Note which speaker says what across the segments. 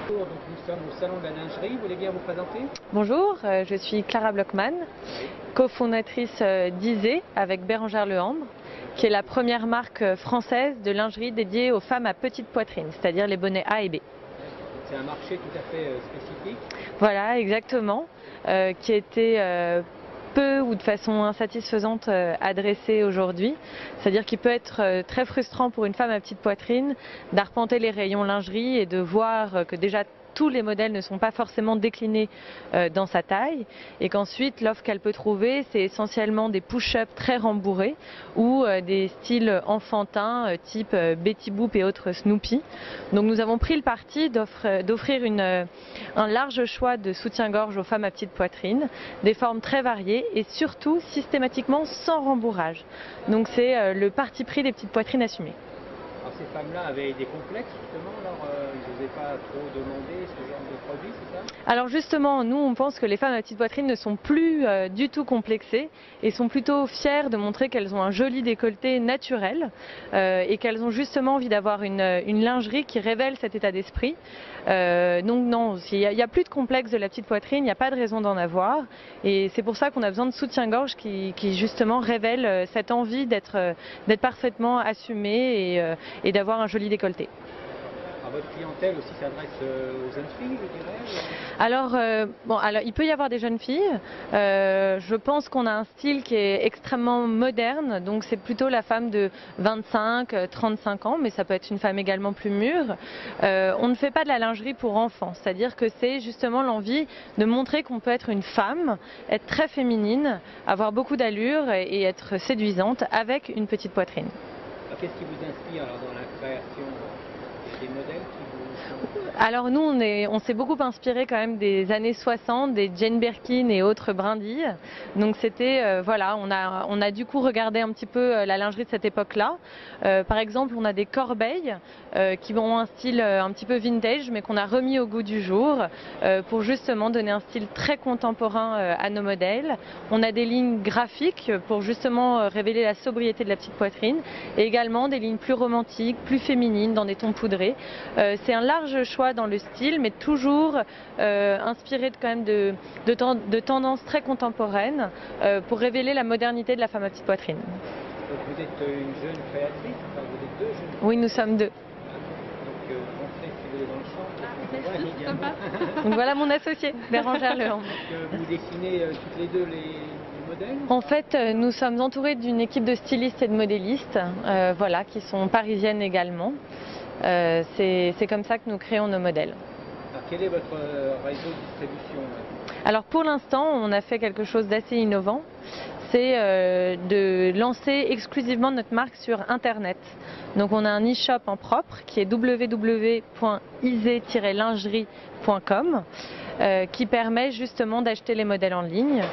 Speaker 1: Bonjour, donc nous sommes au Salon de la Lingerie. Vous voulez bien vous présenter?
Speaker 2: Bonjour, je suis Clara Blockman, cofondatrice d'Isée avec Bérangère Lehambre, qui est la première marque française de lingerie dédiée aux femmes à petite poitrine, c'est-à-dire les bonnets A et B.
Speaker 1: C'est un marché tout à fait spécifique.
Speaker 2: Voilà, exactement, qui a été peu ou de façon insatisfaisante adressé aujourd'hui. C'est-à-dire qu'il peut être très frustrant pour une femme à petite poitrine d'arpenter les rayons lingerie et de voir que déjà tous les modèles ne sont pas forcément déclinés dans sa taille et qu'ensuite l'offre qu'elle peut trouver c'est essentiellement des push-ups très rembourrés ou des styles enfantins type Betty Boop et autres Snoopy. Donc nous avons pris le parti d'offrir un large choix de soutien-gorge aux femmes à petite poitrine, des formes très variées et surtout systématiquement sans rembourrage. Donc c'est le parti pris des petites poitrines assumées.
Speaker 1: Alors ces femmes-là avaient des complexes justement, alors ils n'osaient pas trop demander ce genre de produit, c'est ça?
Speaker 2: Alors justement, nous on pense que les femmes à petite poitrine ne sont plus du tout complexées et sont plutôt fières de montrer qu'elles ont un joli décolleté naturel et qu'elles ont justement envie d'avoir une lingerie qui révèle cet état d'esprit. Donc non, il n'y a plus de complexe de la petite poitrine, il n'y a pas de raison d'en avoir et c'est pour ça qu'on a besoin de soutien-gorge qui justement révèle cette envie d'être parfaitement assumée et d'avoir un joli décolleté.
Speaker 1: Alors, votre clientèle aussi s'adresse aux jeunes filles, je dirais?
Speaker 2: Alors, il peut y avoir des jeunes filles. Je pense qu'on a un style qui est extrêmement moderne, donc c'est plutôt la femme de 25-35 ans, mais ça peut être une femme également plus mûre. On ne fait pas de la lingerie pour enfants, c'est-à-dire que c'est justement l'envie de montrer qu'on peut être une femme, être très féminine, avoir beaucoup d'allure et être séduisante avec une petite poitrine.
Speaker 1: Qu'est-ce qui vous inspire alors, dans la création des modèles qui vous...
Speaker 2: Alors nous, on s'est beaucoup inspiré quand même des années 60, des Jane Birkin et autres brindilles. Donc c'était, voilà, on a du coup regardé un petit peu la lingerie de cette époque-là. Par exemple, on a des corbeilles qui ont un style un petit peu vintage, mais qu'on a remis au goût du jour pour justement donner un style très contemporain à nos modèles. On a des lignes graphiques pour justement révéler la sobriété de la petite poitrine et également des lignes plus romantiques, plus féminines dans des tons poudrés. C'est un large choix dans le style, mais toujours inspiré quand même de tendances très contemporaines pour révéler la modernité de la femme à petite poitrine.
Speaker 1: Donc vous êtes une jeune créatrice, enfin vous êtes deux jeunes.
Speaker 2: Oui, nous sommes deux.
Speaker 1: Donc rentrez si vous voulez dans le champ.
Speaker 2: Sympa. Donc voilà mon associé, Bérangère Lehambre.
Speaker 1: Vous dessinez toutes les deux les modèles?
Speaker 2: En fait, nous sommes entourés d'une équipe de stylistes et de modélistes, voilà, qui sont parisiennes également. C'est comme ça que nous créons nos modèles.
Speaker 1: Alors, quel est votre réseau de distribution?
Speaker 2: Alors pour l'instant, on a fait quelque chose d'assez innovant, c'est de lancer exclusivement notre marque sur Internet. Donc on a un e-shop en propre qui est www.isée-lingerie.com qui permet justement d'acheter les modèles en ligne.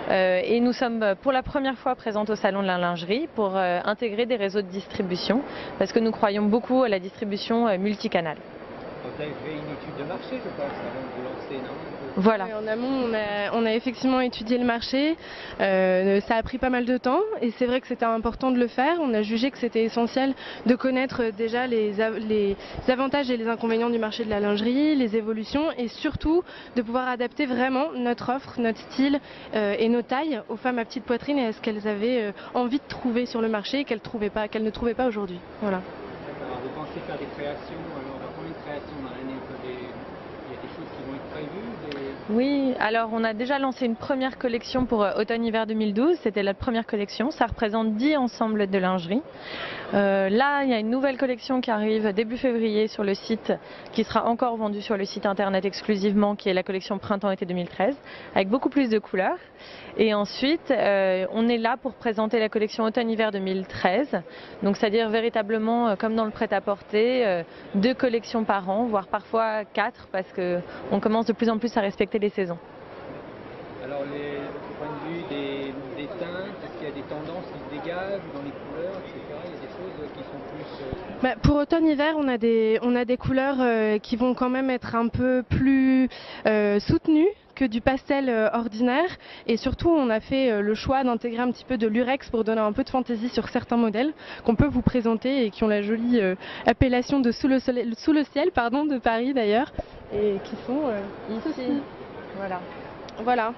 Speaker 2: Et nous sommes pour la première fois présentes au Salon de la Lingerie pour intégrer des réseaux de distribution parce que nous croyons beaucoup à la distribution multicanale.
Speaker 1: Vous avez fait une étude de marché, je pense, avant de vous lancer, non?
Speaker 2: Voilà.
Speaker 3: En amont, on a effectivement étudié le marché. Ça a pris pas mal de temps et c'est vrai que c'était important de le faire. On a jugé que c'était essentiel de connaître déjà les avantages et les inconvénients du marché de la lingerie, les évolutions et surtout de pouvoir adapter vraiment notre offre, notre style et nos tailles aux femmes à petite poitrine et à ce qu'elles avaient envie de trouver sur le marché et qu'elles ne trouvaient pas aujourd'hui. Voilà.
Speaker 1: Alors vous pensez faire des créations, alors combien de créations dans l'année? Il y a des choses qui vont être prévues?
Speaker 2: Oui, alors on a déjà lancé une première collection pour automne-hiver 2012, c'était la première collection, ça représente 10 ensembles de lingerie. Là, il y a une nouvelle collection qui arrive début février sur le site, qui sera encore vendue sur le site internet exclusivement, qui est la collection printemps-été 2013, avec beaucoup plus de couleurs. Et ensuite, on est là pour présenter la collection automne-hiver 2013, donc c'est-à-dire véritablement, comme dans le prêt-à-porter, 2 collections par an, voire parfois 4, parce qu'on commence de plus en plus à respecter les saisons.
Speaker 3: Alors, du point de vue des teintes, est-ce qu'il y a des tendances qui se dégagent dans les couleurs, etc. Il y a des choses qui sont plus... Pour automne-hiver, on a des couleurs qui vont quand même être un peu plus soutenues que du pastel ordinaire, et surtout on a fait le choix d'intégrer un petit peu de l'urex pour donner un peu de fantaisie sur certains modèles qu'on peut vous présenter et qui ont la jolie appellation de sous le ciel de Paris d'ailleurs. et qui sont
Speaker 2: Ici, voilà.
Speaker 3: voilà.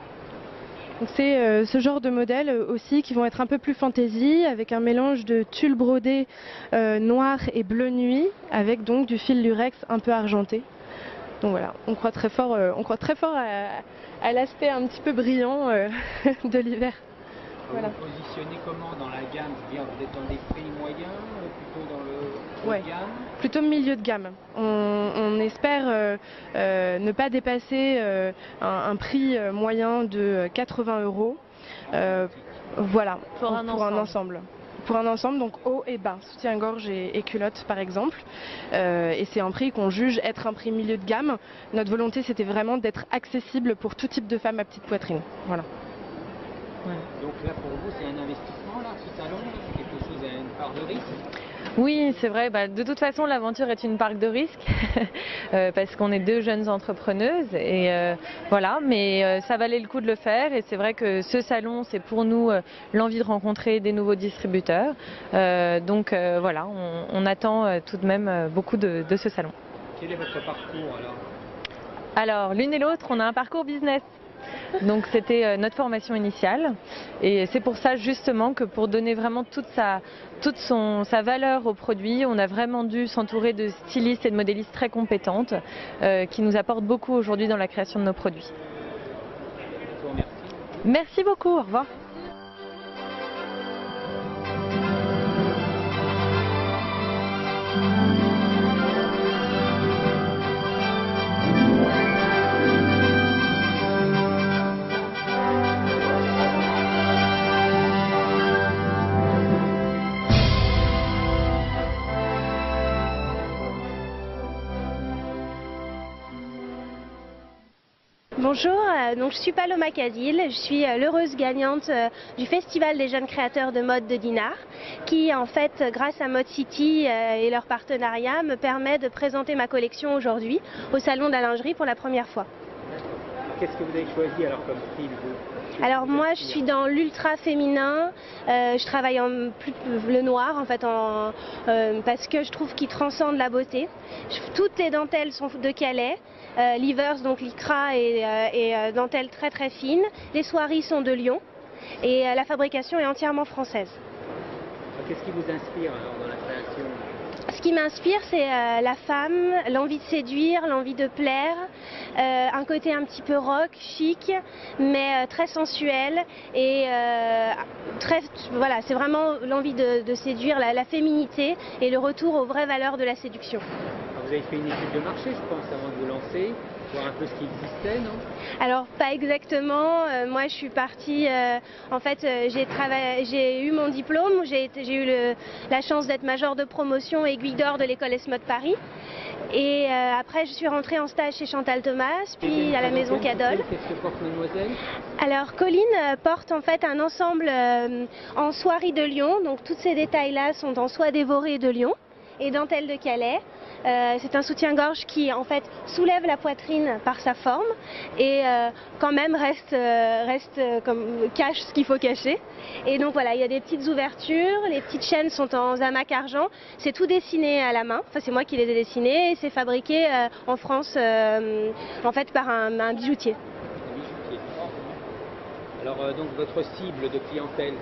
Speaker 3: Donc c'est ce genre de modèles aussi qui vont être un peu plus fantaisie, avec un mélange de tulle brodé noir et bleu nuit, avec donc du fil lurex un peu argenté. Donc voilà, on croit très fort à l'aspect un petit peu brillant de l'hiver. Voilà.
Speaker 1: Vous positionnez comment dans la gamme? Je veux dire, vous êtes dans des prix moyens, plutôt dans le haut
Speaker 3: Ouais.
Speaker 1: de gamme?
Speaker 3: Plutôt milieu de gamme. On espère ne pas dépasser un prix moyen de 80 €. Voilà,
Speaker 2: Pour un
Speaker 3: ensemble. Pour un ensemble, donc haut et bas, soutien-gorge et culotte par exemple. Et c'est un prix qu'on juge être un prix milieu de gamme. Notre volonté, c'était vraiment d'être accessible pour tout type de femme à petite poitrine. Voilà.
Speaker 2: Ouais.
Speaker 1: Donc là, pour vous, c'est un investissement, là, ce salon? C'est quelque chose à une part de risque?
Speaker 2: Oui, c'est vrai. De toute façon, l'aventure est une parc de risques parce qu'on est deux jeunes entrepreneuses et voilà. Mais ça valait le coup de le faire et c'est vrai que ce salon, c'est pour nous l'envie de rencontrer des nouveaux distributeurs. Donc voilà, on attend tout de même beaucoup de ce salon.
Speaker 1: Quel est votre parcours alors?
Speaker 2: Alors, l'une et l'autre, on a un parcours business. Donc c'était notre formation initiale et c'est pour ça justement que pour donner vraiment toute sa valeur au produit, on a vraiment dû s'entourer de stylistes et de modélistes très compétentes qui nous apportent beaucoup aujourd'hui dans la création de nos produits.
Speaker 1: Je vous remercie.
Speaker 2: Merci beaucoup, au revoir.
Speaker 4: Bonjour, donc je suis Paloma Casil, je suis l'heureuse gagnante du Festival des jeunes créateurs de mode de Dinard, qui en fait, grâce à Mode City et leur partenariat, me permet de présenter ma collection aujourd'hui au Salon de la lingerie pour la première fois.
Speaker 1: Qu'est-ce que vous avez choisi alors comme style, vous?
Speaker 4: Alors moi je suis dans l'ultra féminin, je travaille le noir en fait parce que je trouve qu'il transcende la beauté. Toutes les dentelles sont de Calais, l'Ivers donc lycra et dentelle très très fine. Les soieries sont de Lyon et la fabrication est entièrement française.
Speaker 1: Qu'est-ce qui vous inspire alors dans la création?
Speaker 4: Ce qui m'inspire, c'est la femme, l'envie de séduire, l'envie de plaire, un côté un petit peu rock, chic, mais très sensuel et voilà, c'est vraiment l'envie de séduire, la féminité et le retour aux vraies valeurs de la séduction.
Speaker 1: Vous avez fait une étude de marché, je pense, avant de vous lancer, voir un peu ce qui existait, non?
Speaker 4: Alors pas exactement, moi je suis partie, en fait j'ai eu mon diplôme, j'ai eu la chance d'être major de promotion aiguille d'or de l'école ESMOD Paris et après je suis rentrée en stage chez Chantal Thomas, puis à la maison Cadol.
Speaker 1: Qu'est-ce que porte Mademoiselle?
Speaker 4: Alors Colline porte en fait un ensemble en soierie de Lyon, donc tous ces détails là sont en soie dévorée de Lyon et dentelle de Calais. C'est un soutien-gorge qui en fait soulève la poitrine par sa forme et quand même cache ce qu'il faut cacher. Et donc voilà, il y a des petites ouvertures, les petites chaînes sont en zamac argent, c'est tout dessiné à la main, enfin c'est moi qui les ai dessinés et c'est fabriqué en France en fait par un bijoutier.
Speaker 1: Alors donc votre cible de clientèle,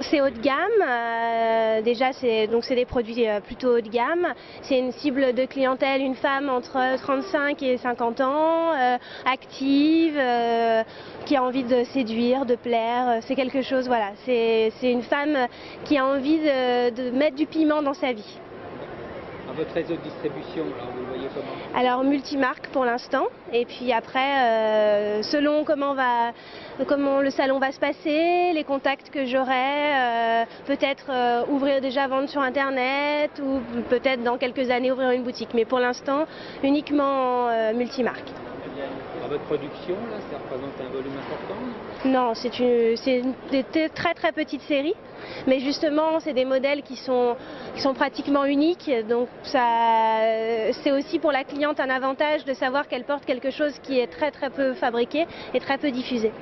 Speaker 4: c'est haut de gamme, déjà c'est des produits plutôt haut de gamme, c'est une cible de clientèle, une femme entre 35 et 50 ans, active, qui a envie de séduire, de plaire, c'est quelque chose, voilà, c'est une femme qui a envie de mettre du piment dans sa vie.
Speaker 1: Votre réseau de distribution, alors vous le voyez comment?
Speaker 4: Alors multimarque pour l'instant, et puis après, selon comment le salon va se passer, les contacts que j'aurai, peut-être ouvrir déjà vendre sur internet, ou peut-être dans quelques années ouvrir une boutique, mais pour l'instant uniquement multimarque.
Speaker 1: Alors votre production, là, ça représente un volume important?
Speaker 4: Non, c'est des très très petites séries, mais justement c'est des modèles qui sont pratiquement uniques, donc c'est aussi pour la cliente un avantage de savoir qu'elle porte quelque chose qui est très très peu fabriqué et très peu diffusé.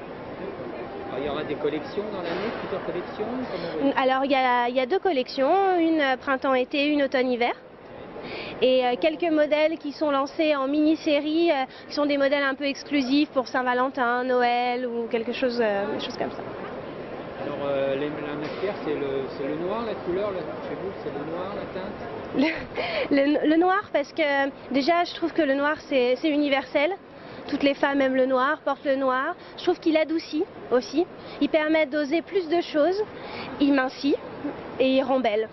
Speaker 1: Alors, il y aura des collections dans l'année, plusieurs collections?
Speaker 4: Alors il y a deux collections, une printemps-été, une automne-hiver. et quelques modèles qui sont lancés en mini-série, qui sont des modèles un peu exclusifs pour Saint-Valentin, Noël ou quelque chose, des choses comme ça.
Speaker 1: Alors la matière, c'est le noir, la couleur, chez vous, c'est le noir, la teinte?
Speaker 4: Le noir, parce que déjà je trouve que le noir c'est universel. Toutes les femmes aiment le noir, portent le noir. Je trouve qu'il adoucit aussi. Il permet d'oser plus de choses. Il mincit et il rend belle.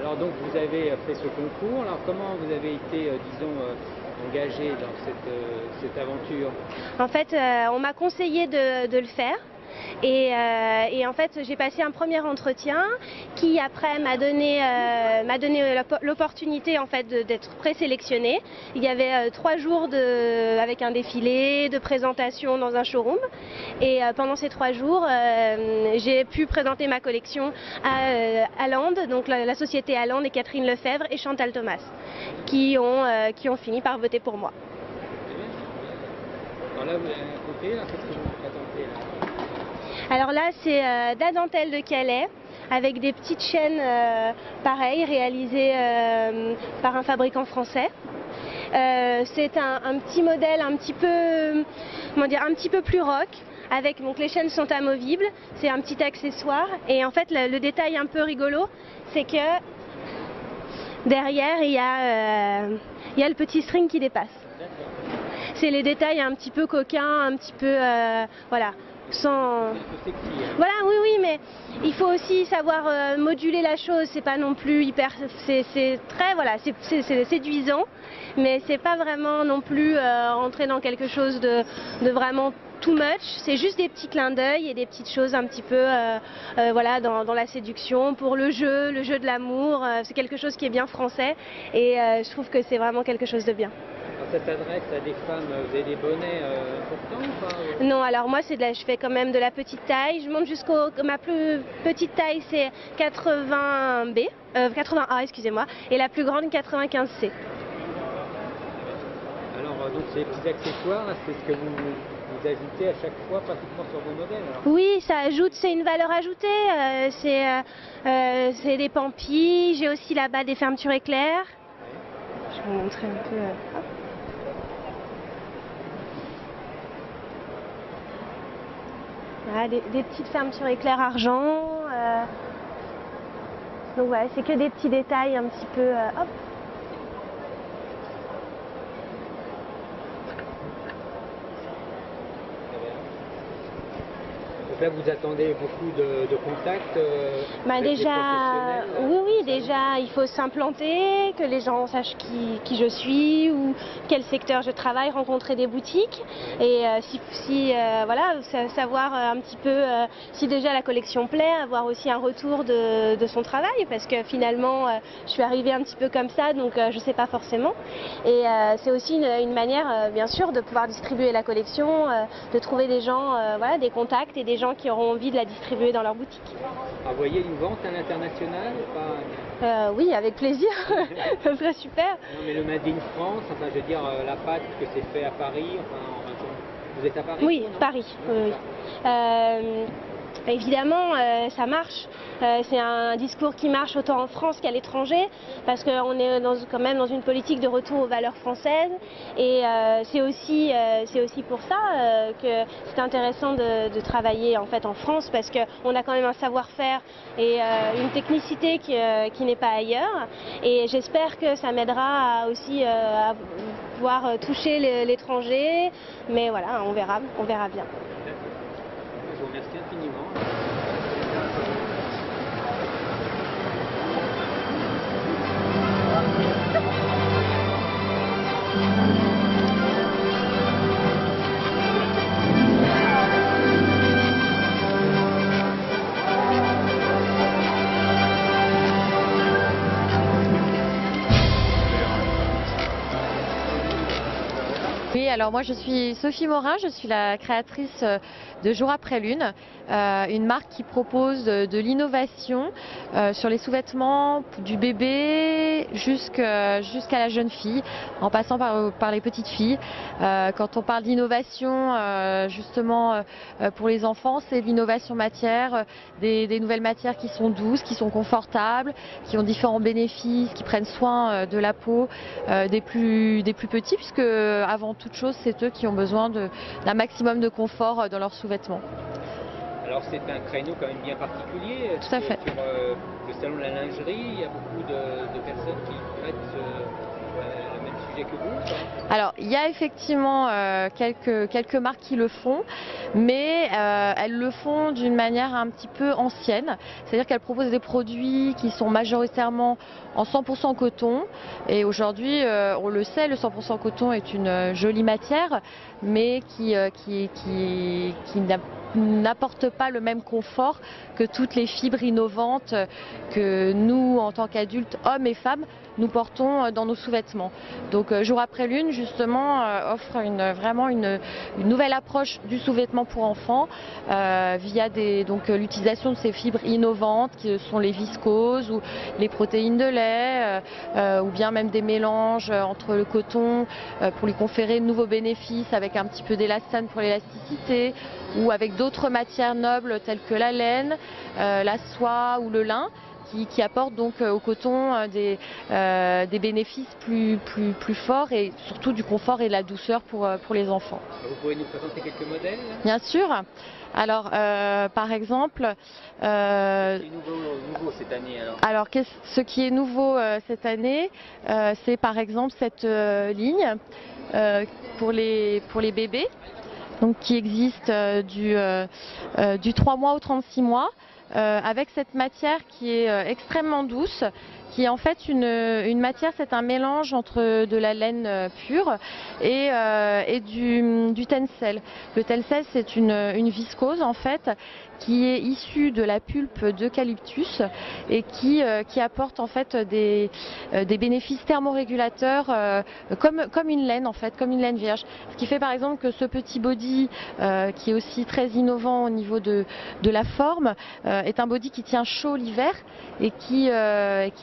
Speaker 1: Alors donc vous avez fait ce concours. Alors comment vous avez été, disons, engagé dans cette aventure?
Speaker 4: En fait, on m'a conseillé de le faire. Et en fait, j'ai passé un premier entretien qui après m'a donné l'opportunité en fait d'être présélectionnée. Il y avait 3 jours avec un défilé, de présentation dans un showroom. Et pendant ces 3 jours, j'ai pu présenter ma collection à Allende, donc la société Allende et Catherine Lefebvre et Chantal Thomas, qui ont fini par voter pour moi.
Speaker 1: Alors là, vous avez un côté, là, qu'est-ce que vous présentez là?
Speaker 4: Alors là, c'est de la dentelle de Calais, avec des petites chaînes pareilles, réalisées par un fabricant français. C'est un petit modèle un petit peu, comment dire, un petit peu plus rock. Donc les chaînes sont amovibles, c'est un petit accessoire. Et en fait, le détail un peu rigolo, c'est que derrière, il y a le petit string qui dépasse. C'est les détails un petit peu coquins, un petit peu, voilà. Voilà, oui, mais il faut aussi savoir moduler la chose. C'est pas non plus hyper, c'est très, voilà, c'est séduisant, mais c'est pas vraiment non plus rentrer dans quelque chose de vraiment too much. C'est juste des petits clins d'œil et des petites choses un petit peu, voilà, dans la séduction, pour le jeu de l'amour. C'est quelque chose qui est bien français et je trouve que c'est vraiment quelque chose de bien.
Speaker 1: Ça s'adresse à des femmes, vous avez des bonnets importants ou pas?
Speaker 4: Non, alors moi je fais quand même de la petite taille. Je monte ma plus petite taille c'est 80B, 80A excusez-moi, et la plus grande 95C.
Speaker 1: Alors donc ces petits accessoires, c'est ce que vous ajoutez à chaque fois pratiquement sur vos modèles alors?
Speaker 4: Oui, ça ajoute, c'est une valeur ajoutée. C'est des pampilles. J'ai aussi là-bas des fermetures éclairs. Je vais vous montrer un peu. Hop. Voilà, des petites fermetures éclair argent. Donc voilà, c'est que des petits détails un petit peu. Hop.
Speaker 1: Donc là, vous attendez beaucoup de contacts avec
Speaker 4: Déjà,
Speaker 1: les professionnels?
Speaker 4: oui, déjà, il faut s'implanter, que les gens sachent qui je suis ou quel secteur je travaille, rencontrer des boutiques et voilà, savoir un petit peu si déjà la collection plaît, avoir aussi un retour de son travail parce que finalement, je suis arrivée un petit peu comme ça, donc je ne sais pas forcément. Et c'est aussi une manière, bien sûr, de pouvoir distribuer la collection, de trouver des gens, voilà, des contacts et des gens qui auront envie de la distribuer dans leur boutique.
Speaker 1: Envoyer une vente à l'international ou pas?
Speaker 4: Oui, avec plaisir, ça serait super.
Speaker 1: Non mais le Made in France, enfin je veux dire la pâte que c'est fait à Paris, enfin vous êtes à Paris?
Speaker 4: Oui,
Speaker 1: non
Speaker 4: Paris, oui. Évidemment, ça marche. C'est un discours qui marche autant en France qu'à l'étranger, parce qu'on est quand même dans une politique de retour aux valeurs françaises. Et c'est aussi pour ça que c'est intéressant de travailler en fait en France, parce qu'on a quand même un savoir-faire et une technicité qui n'est pas ailleurs. Et j'espère que ça m'aidera aussi à pouvoir toucher l'étranger. Mais voilà, on verra bien.
Speaker 1: Je vous remercie infiniment.
Speaker 2: Oui, alors moi je suis Sophie Morin, je suis la créatrice de Jour après Lune, une marque qui propose de l'innovation sur les sous-vêtements du bébé jusqu'à la jeune fille, en passant par les petites filles. Quand on parle d'innovation justement pour les enfants, c'est l'innovation matière, des nouvelles matières qui sont douces, qui sont confortables, qui ont différents bénéfices, qui prennent soin de la peau des plus petits, puisque avant toute chose, c'est eux qui ont besoin d'un maximum de confort dans leurs sous-vêtements.
Speaker 1: Alors c'est un créneau quand même bien particulier.
Speaker 2: Tout à fait.
Speaker 1: Sur le salon de la lingerie, il y a beaucoup de personnes qui traitent le même sujet que vous.
Speaker 2: Alors il y a effectivement quelques marques qui le font, mais elles le font d'une manière un petit peu ancienne. C'est-à-dire qu'elles proposent des produits qui sont majoritairement en 100% coton. Et aujourd'hui, on le sait, le 100% coton est une jolie matière, mais qui n'apporte pas le même confort que toutes les fibres innovantes que nous, en tant qu'adultes, hommes et femmes, nous portons dans nos sous-vêtements. Donc Jour après Lune, justement, offre vraiment une nouvelle approche du sous-vêtement pour enfants via l'utilisation de ces fibres innovantes qui sont les viscoses ou les protéines de lait ou bien même des mélanges entre le coton pour lui conférer de nouveaux bénéfices avec un petit peu d'élastane pour l'élasticité ou avec d'autres matières nobles telles que la laine, la soie ou le lin, qui apportent donc au coton des bénéfices plus forts et surtout du confort et de la douceur pour les enfants.
Speaker 1: Vous pouvez nous présenter quelques modèles?
Speaker 2: Bien sûr. Alors, par exemple...
Speaker 1: ce qui est nouveau cette année alors?
Speaker 2: Ce qui est nouveau cette année, c'est par exemple cette ligne pour les bébés, donc qui existe du 3 mois au 36 mois. Avec cette matière qui est extrêmement douce, qui est en fait une matière, c'est un mélange entre de la laine pure et du tencel. Le tencel, c'est une viscose en fait qui est issue de la pulpe d'eucalyptus et qui apporte en fait des bénéfices thermorégulateurs comme une laine en fait, comme une laine vierge. Ce qui fait par exemple que ce petit body qui est aussi très innovant au niveau de la forme est un body qui tient chaud l'hiver et qui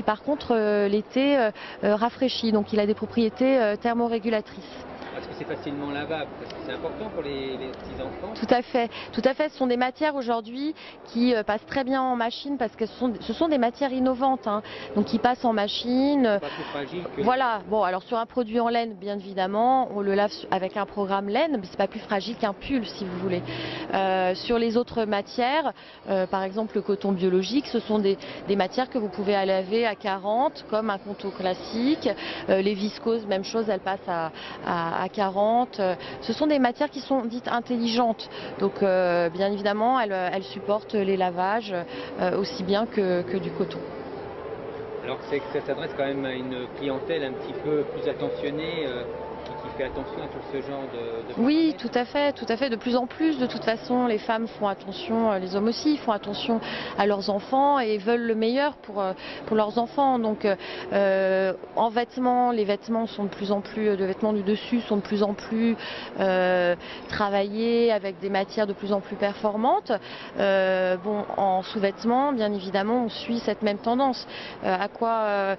Speaker 2: par contre l'été rafraîchit. Donc il a des propriétés thermorégulatrices.
Speaker 1: Est-ce que c'est facilement lavable? Parce que c'est important pour les petits enfants.
Speaker 2: Tout à fait. Tout à fait. Ce sont des matières aujourd'hui qui passent très bien en machine parce que ce sont des matières innovantes, hein, donc qui passent en machine.
Speaker 1: Pas plus fragile que...
Speaker 2: Voilà. Bon, alors sur un produit en laine, bien évidemment, on le lave avec un programme laine, mais c'est pas plus fragile qu'un pull, si vous voulez. Sur les autres matières, par exemple le coton biologique, ce sont des matières que vous pouvez laver à 40, comme un coton classique. Les viscoses, même chose, elles passent à 40. Ce sont des matières qui sont dites intelligentes. Donc bien évidemment, elles supportent les lavages aussi bien que du coton.
Speaker 1: Alors c'est que ça s'adresse quand même à une clientèle un petit peu plus attentionnée qui fait attention à tout ce genre de
Speaker 2: Oui, tout à fait, tout à fait. De plus en plus, de toute façon, les femmes font attention, les hommes aussi font attention à leurs enfants et veulent le meilleur pour leurs enfants. Donc, en vêtements, les vêtements sont de plus en plus, les vêtements du dessus sont de plus en plus travaillés avec des matières de plus en plus performantes. Bon, en sous-vêtements, bien évidemment, on suit cette même tendance. À quoi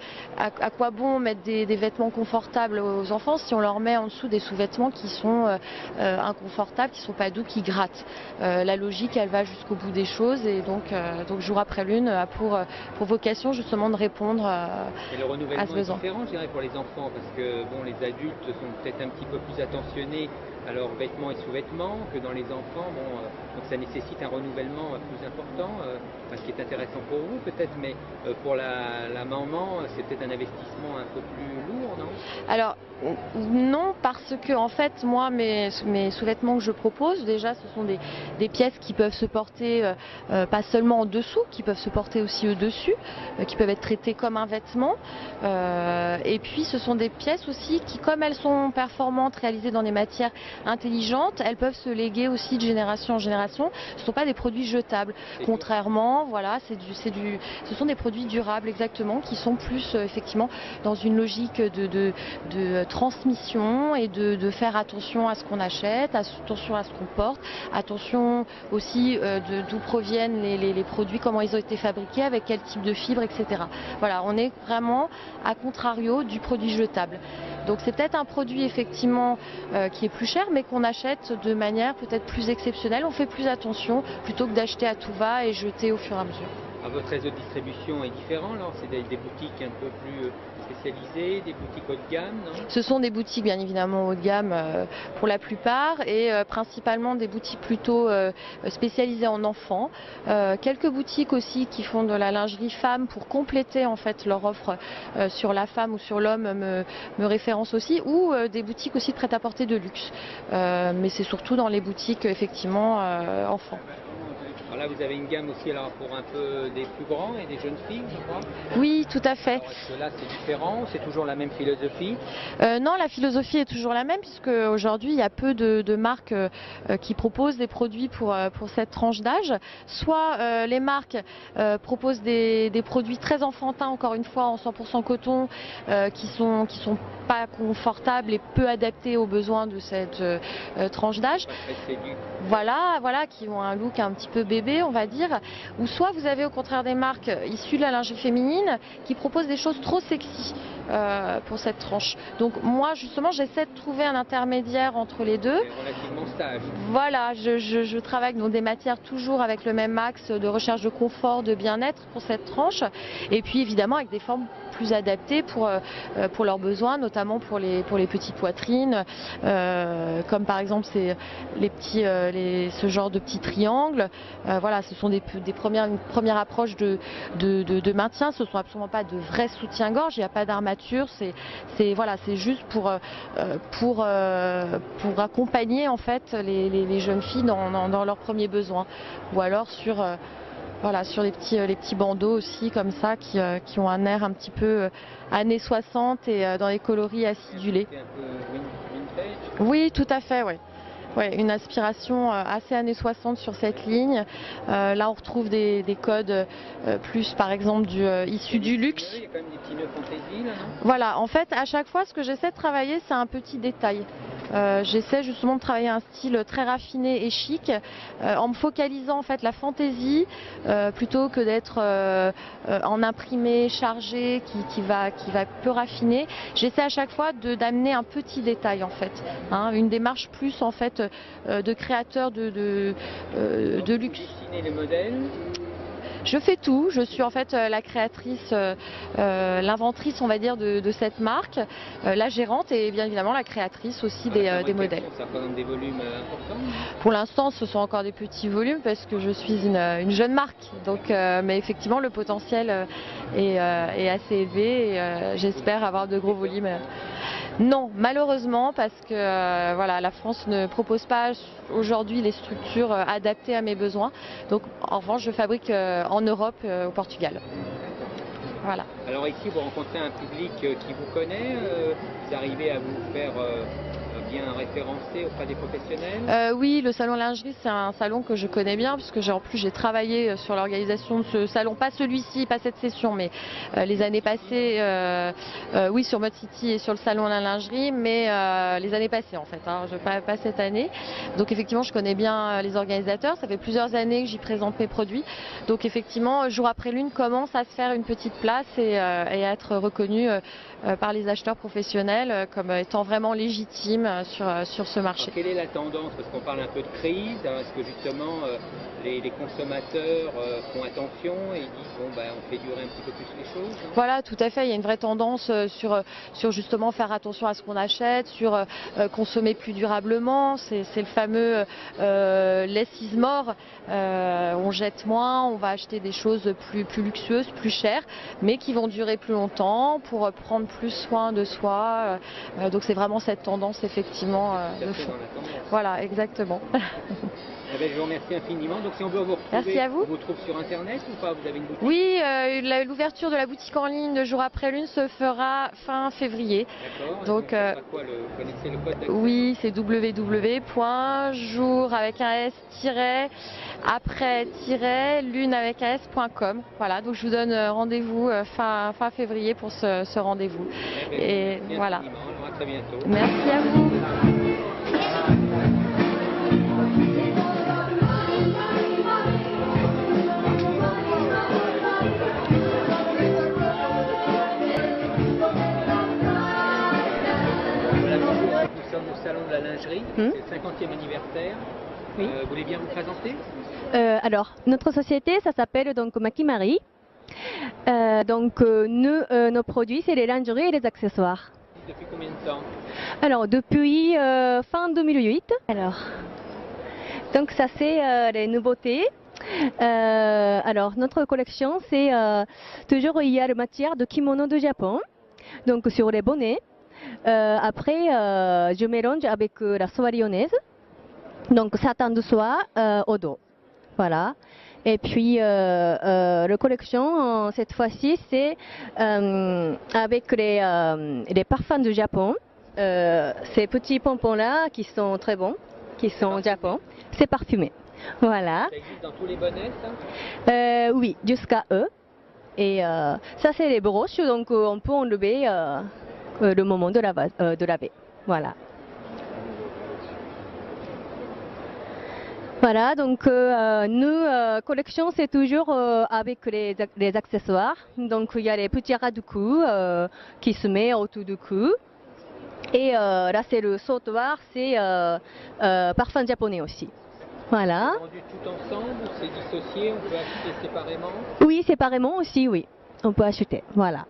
Speaker 2: bon mettre des vêtements confortables aux enfants si on leur met en dessous des sous-vêtements qui sont inconfortables, qui sont pas doux, qui grattent. La logique, elle va jusqu'au bout des choses et donc Jour après Lune a pour vocation justement de répondre à
Speaker 1: le renouvellement
Speaker 2: ce besoin.
Speaker 1: est différent, je dirais, pour les enfants parce que bon, les adultes sont peut-être un petit peu plus attentionnés à leurs vêtements et sous-vêtements que dans les enfants. Bon, donc ça nécessite un renouvellement plus important, ce qui est intéressant pour vous peut-être, mais pour la maman, c'est peut-être un investissement un peu plus lourd, non?
Speaker 2: Alors non, parce que en fait moi mes sous-vêtements que je propose, déjà ce sont des pièces qui peuvent se porter pas seulement en dessous, qui peuvent se porter aussi au-dessus, qui peuvent être traitées comme un vêtement, et puis ce sont des pièces aussi qui, comme elles sont performantes, réalisées dans des matières intelligentes, elles peuvent se léguer aussi de génération en génération. Ce ne sont pas des produits jetables, contrairement, voilà, ce sont des produits durables exactement, qui sont plus effectivement dans une logique de transmission attention et de faire attention à ce qu'on achète, attention à ce qu'on porte, attention aussi d'où proviennent les produits, comment ils ont été fabriqués, avec quel type de fibres, etc. Voilà, on est vraiment à contrario du produit jetable. Donc c'est peut-être un produit effectivement qui est plus cher, mais qu'on achète de manière peut-être plus exceptionnelle. On fait plus attention plutôt que d'acheter à tout va et jeter au fur et à mesure.
Speaker 1: Votre réseau de distribution est différent, alors c'est des boutiques un peu plus spécialisées, des boutiques haut de gamme, non?
Speaker 2: Ce sont des boutiques bien évidemment haut de gamme pour la plupart et principalement des boutiques plutôt spécialisées en enfants. Quelques boutiques aussi qui font de la lingerie femme pour compléter en fait leur offre sur la femme ou sur l'homme me référencent aussi, ou des boutiques aussi de prêt-à-porter de luxe. Mais c'est surtout dans les boutiques effectivement enfants.
Speaker 1: Alors là, vous avez une gamme aussi alors, pour un peu des plus grands et des jeunes filles, je crois.
Speaker 2: Oui, tout à fait.
Speaker 1: Est-ce que là, c'est différent? C'est toujours la même philosophie?
Speaker 2: Non, la philosophie est toujours la même, puisque aujourd'hui, il y a peu de marques qui proposent des produits pour cette tranche d'âge. Soit les marques proposent des produits très enfantins, encore une fois, en 100% coton, qui sont pas confortables et peu adaptés aux besoins de cette tranche d'âge. Voilà, qui ont un look un petit peu bébé, on va dire. Ou soit vous avez au contraire des marques issues de la lingerie féminine qui proposent des choses trop sexy pour cette tranche. Donc moi justement j'essaie de trouver un intermédiaire entre les deux.
Speaker 1: Relativement sage.
Speaker 2: Voilà, je travaille dans des matières toujours avec le même axe de recherche de confort, de bien-être pour cette tranche. Et puis évidemment avec des formes plus adaptées pour leurs besoins, notamment pour les petites poitrines, comme par exemple ce genre de petits triangles. Voilà, ce sont une première approche de maintien. Ce ne sont absolument pas de vrais soutiens-gorge, il n'y a pas d'armature, c'est juste pour accompagner en fait les jeunes filles dans leurs premiers besoins. Ou alors sur les petits bandeaux aussi comme ça qui ont un air un petit peu années 60 et dans les coloris acidulés.
Speaker 1: C'est un peu vintage.
Speaker 2: Oui, tout à fait, oui. Ouais, une inspiration assez années 60 sur cette ligne. Là, on retrouve des codes plus, par exemple, issus du luxe.
Speaker 1: Il y a quand même des petits nœuds fantaisie, là, non?
Speaker 2: Voilà, en fait, à chaque fois, ce que j'essaie de travailler, c'est un petit détail. J'essaie justement de travailler un style très raffiné et chic en me focalisant en fait la fantaisie plutôt que d'être en imprimé, chargé, qui va peu raffiner. J'essaie à chaque fois d'amener un petit détail en fait, hein, une démarche plus en fait de créateur de luxe.
Speaker 1: Vous dessinez les modèles?
Speaker 2: Je fais tout, je suis en fait la créatrice, l'inventrice on va dire de cette marque, la gérante et bien évidemment la créatrice aussi des modèles.
Speaker 1: Ça représente des volumes importants?
Speaker 2: Pour l'instant ce sont encore des petits volumes parce que je suis une jeune marque, donc, mais effectivement le potentiel est assez élevé et j'espère avoir de gros volumes. Non, malheureusement, parce que voilà, la France ne propose pas aujourd'hui les structures adaptées à mes besoins. Donc, en revanche, je fabrique en Europe, au Portugal. Voilà.
Speaker 1: Alors ici, vous rencontrez un public qui vous connaît, vous arrivez à vous faire bien référencé auprès des professionnels?
Speaker 2: Oui, le salon lingerie, c'est un salon que je connais bien puisque j'ai travaillé sur l'organisation de ce salon, pas celui-ci, pas cette session, mais les années passées, oui, sur Mode City et sur le salon de la lingerie, mais les années passées en fait, hein, pas cette année. Donc effectivement, je connais bien les organisateurs, ça fait plusieurs années que j'y présente mes produits. Donc effectivement, jour après lune, commence à se faire une petite place et à être reconnu par les acheteurs professionnels comme étant vraiment légitime sur ce marché.
Speaker 1: Alors, quelle est la tendance? Parce qu'on parle un peu de crise, est-ce que justement les consommateurs font attention et ils disent bon on fait durer un petit peu plus les choses?
Speaker 2: Voilà, tout à fait, il y a une vraie tendance sur justement faire attention à ce qu'on achète, sur consommer plus durablement, c'est le fameux less is more, on jette moins, on va acheter des choses plus luxueuses, plus chères, mais qui vont durer plus longtemps pour prendre plus soin de soi, donc c'est vraiment cette tendance effectivement de fond. Voilà, exactement.
Speaker 1: Je vous remercie infiniment. Donc si on veut vous retrouver,
Speaker 2: merci à vous.
Speaker 1: On vous trouve sur internet ou pas? Vous avez une boutique?
Speaker 2: Oui, l'ouverture de la boutique en ligne de jour après lune se fera fin février.
Speaker 1: D'accord.
Speaker 2: Donc
Speaker 1: vous connaissez le code d'accès?
Speaker 2: oui, c'est www.jour avec un s-après-lune avec un s.com. Voilà, donc je vous donne rendez-vous fin février pour ce rendez-vous.
Speaker 1: Et voilà. très bientôt.
Speaker 2: Merci à vous.
Speaker 1: Nous sommes au salon de la lingerie, c'est le 50e anniversaire.
Speaker 5: Oui.
Speaker 1: Vous voulez bien vous présenter?
Speaker 5: Alors, notre société, ça s'appelle donc Makimari. Nos produits, c'est les lingeries et les accessoires.
Speaker 1: Depuis combien de temps?
Speaker 5: Alors, depuis fin 2008. Alors, donc ça c'est les nouveautés. Alors, notre collection, c'est toujours il y a la matière de kimono de Japon, donc sur les bonnets. Après, je mélange avec la soie lyonnaise, donc satin de soie au dos. Voilà. Et puis, la collection, cette fois-ci, c'est avec les parfums du Japon. Ces petits pompons-là qui sont très bons, qui sont au Japon. C'est parfumé. Voilà.
Speaker 1: Ça existe dans tous les bonnets, ça?
Speaker 5: Oui, jusqu'à eux. Et ça, c'est les broches, donc on peut enlever le moment de laver. Voilà. Voilà, donc nous, collection, c'est toujours avec les accessoires. Donc il y a les petits ras du cou qui se met autour du cou. Et là, c'est le sautoir, c'est parfum japonais aussi. Voilà.
Speaker 1: C'est vendu tout ensemble ou c'est dissocié? On peut acheter séparément?
Speaker 5: Oui, séparément aussi, oui. On peut acheter. Voilà.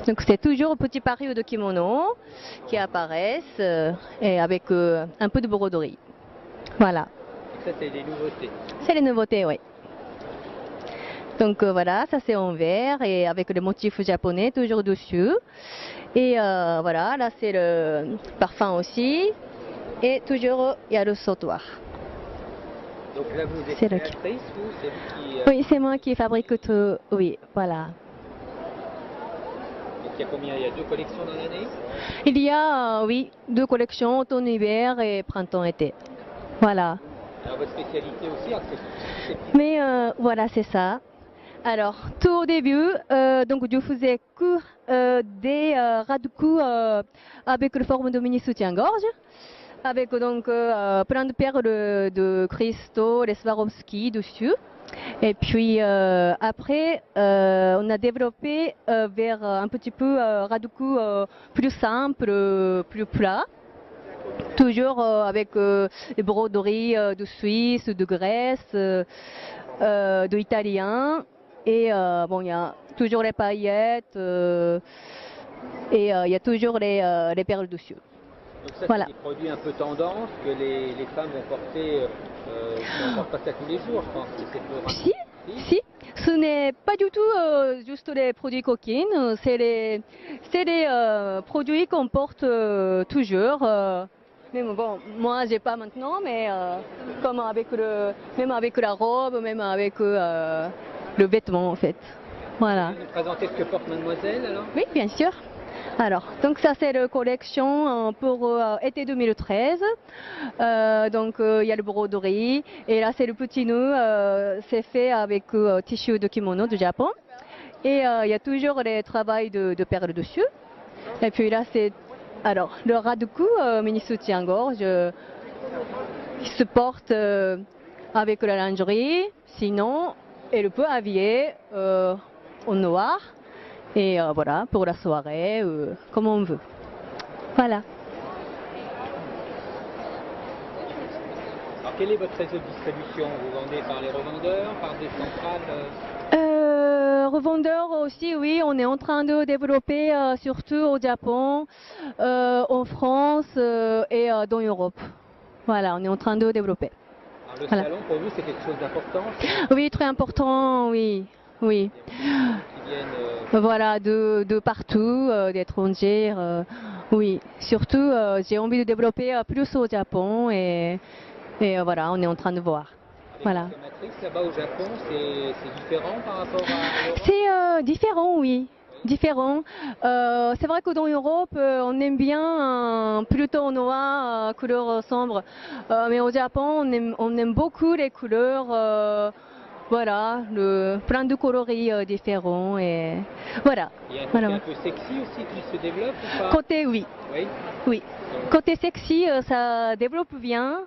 Speaker 5: Donc c'est toujours petit pari de kimono qui apparaissent et avec un peu de broderie. Voilà.
Speaker 1: Ça, c'est les nouveautés.
Speaker 5: C'est les nouveautés, oui. Donc voilà, ça c'est en vert et avec le motif japonais toujours dessus. Et voilà, là c'est le parfum aussi. Et toujours il y a le sautoir.
Speaker 1: Donc là, vous êtes
Speaker 5: C'est le-
Speaker 1: créatrice, vous? C'est vous qui...
Speaker 5: Oui, c'est moi qui fabrique tout. Oui, voilà.
Speaker 1: Donc il y a combien? Il y a 2 collections dans l'année?
Speaker 5: Il y a, oui, 2 collections, automne-hiver et printemps-été. Voilà.
Speaker 1: Alors votre spécialité aussi, alors, c'est...
Speaker 5: Mais voilà, c'est ça. Alors, tout au début, donc je faisais cours des ras de cou avec la forme de mini soutien-gorge, avec donc plein de perles de cristaux, les Swarovski dessus. Et puis après, on a développé vers un petit peu ras de cou plus simple, plus plat. Toujours avec les broderies de Suisse, de Grèce, de italien. Et bon, il y a toujours les paillettes et il y a toujours les perles dessus.
Speaker 1: Donc ça,
Speaker 5: Voilà.
Speaker 1: c'est des produits un peu tendance que les femmes vont porter, on ne porte pas ça tous les jours, je pense. Que c'est peu
Speaker 5: Si, si. Ce n'est pas du tout juste les produits coquines, c'est les produits qu'on porte toujours. Même bon, moi j'ai pas maintenant, mais comme même avec la robe, même avec le vêtement en fait. Voilà.
Speaker 1: Vous pouvez nous présenter ce que porte Mademoiselle alors?
Speaker 5: Oui, bien sûr. Alors, donc ça c'est la collection pour été 2013. Donc il y a le broderie et là c'est le petit nœud, c'est fait avec tissu de kimono du Japon. Et il y a toujours les travails de perles dessus. Et puis là c'est alors le ras de cou mini soutien-gorge qui se porte avec la lingerie, sinon elle peut habiller en noir. Et voilà, pour la soirée, comme on veut. Voilà.
Speaker 1: Alors quel est votre réseau de distribution? Vous vendez par les revendeurs, par des centrales?
Speaker 5: Revendeurs aussi, oui, on est en train de développer surtout au Japon, en France et dans l'Europe. Voilà, on est en train de développer.
Speaker 1: Alors, le
Speaker 5: Voilà.
Speaker 1: salon pour vous c'est quelque chose d'important?
Speaker 5: Oui, très important, oui. Oui.
Speaker 1: Qui viennent,
Speaker 5: Voilà, de partout, d'étrangers. Oui, surtout, j'ai envie de développer plus au Japon et voilà, on est en train de voir.
Speaker 1: avec
Speaker 5: Voilà.
Speaker 1: les consommatrices là-bas au Japon, c'est différent par rapport à l'Europe?
Speaker 5: C'est différent, oui. Différent. C'est vrai que dans l'Europe, on aime bien plutôt noir, couleur sombre. Mais au Japon, on aime beaucoup les couleurs voilà, plein de coloris différents et voilà.
Speaker 1: Il y a un
Speaker 5: Voilà.
Speaker 1: côté un peu sexy aussi qui se développe ou pas?
Speaker 5: Côté oui,
Speaker 1: Oui.
Speaker 5: oui. Côté sexy, ça développe bien,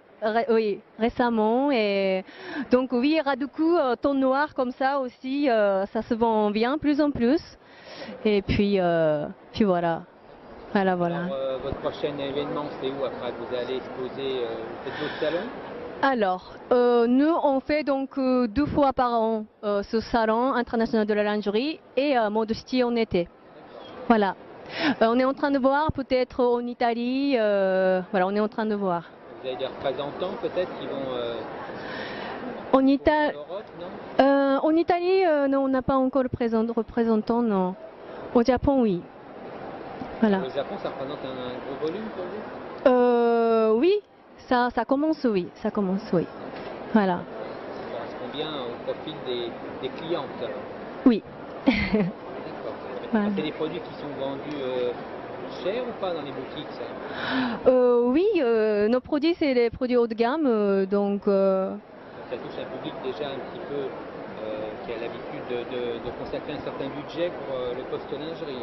Speaker 5: oui, récemment et donc oui, Raduku ton noir comme ça aussi, ça se vend bien plus en plus et puis voilà, voilà, voilà.
Speaker 1: Alors, votre prochain événement, c'est où après que vous allez exposer? Vous faites d'autres salons?
Speaker 5: Alors, nous, on fait donc 2 fois par an ce salon international de la lingerie et Modesty en été. Voilà. On est en train de voir peut-être en Italie, voilà, on est en train de voir.
Speaker 1: Vous avez des représentants peut-être qui vont
Speaker 5: En,
Speaker 1: en Europe, non?
Speaker 5: en Italie, non, on n'a pas encore de représentant, non. Au Japon, oui. Voilà.
Speaker 1: Le Japon, ça représente un gros volume pour vous?
Speaker 5: Oui, ça commence, oui, ça commence, oui. Voilà.
Speaker 1: Ça correspond bien au profil des clientes.
Speaker 5: Oui.
Speaker 1: D'accord.
Speaker 5: Voilà.
Speaker 1: C'est des produits qui sont vendus cher ou pas dans les boutiques, ça?
Speaker 5: Oui, nos produits, c'est les produits haut de gamme, donc
Speaker 1: Ça touche un public déjà un petit peu qui a l'habitude de consacrer un certain budget pour le poste lingerie.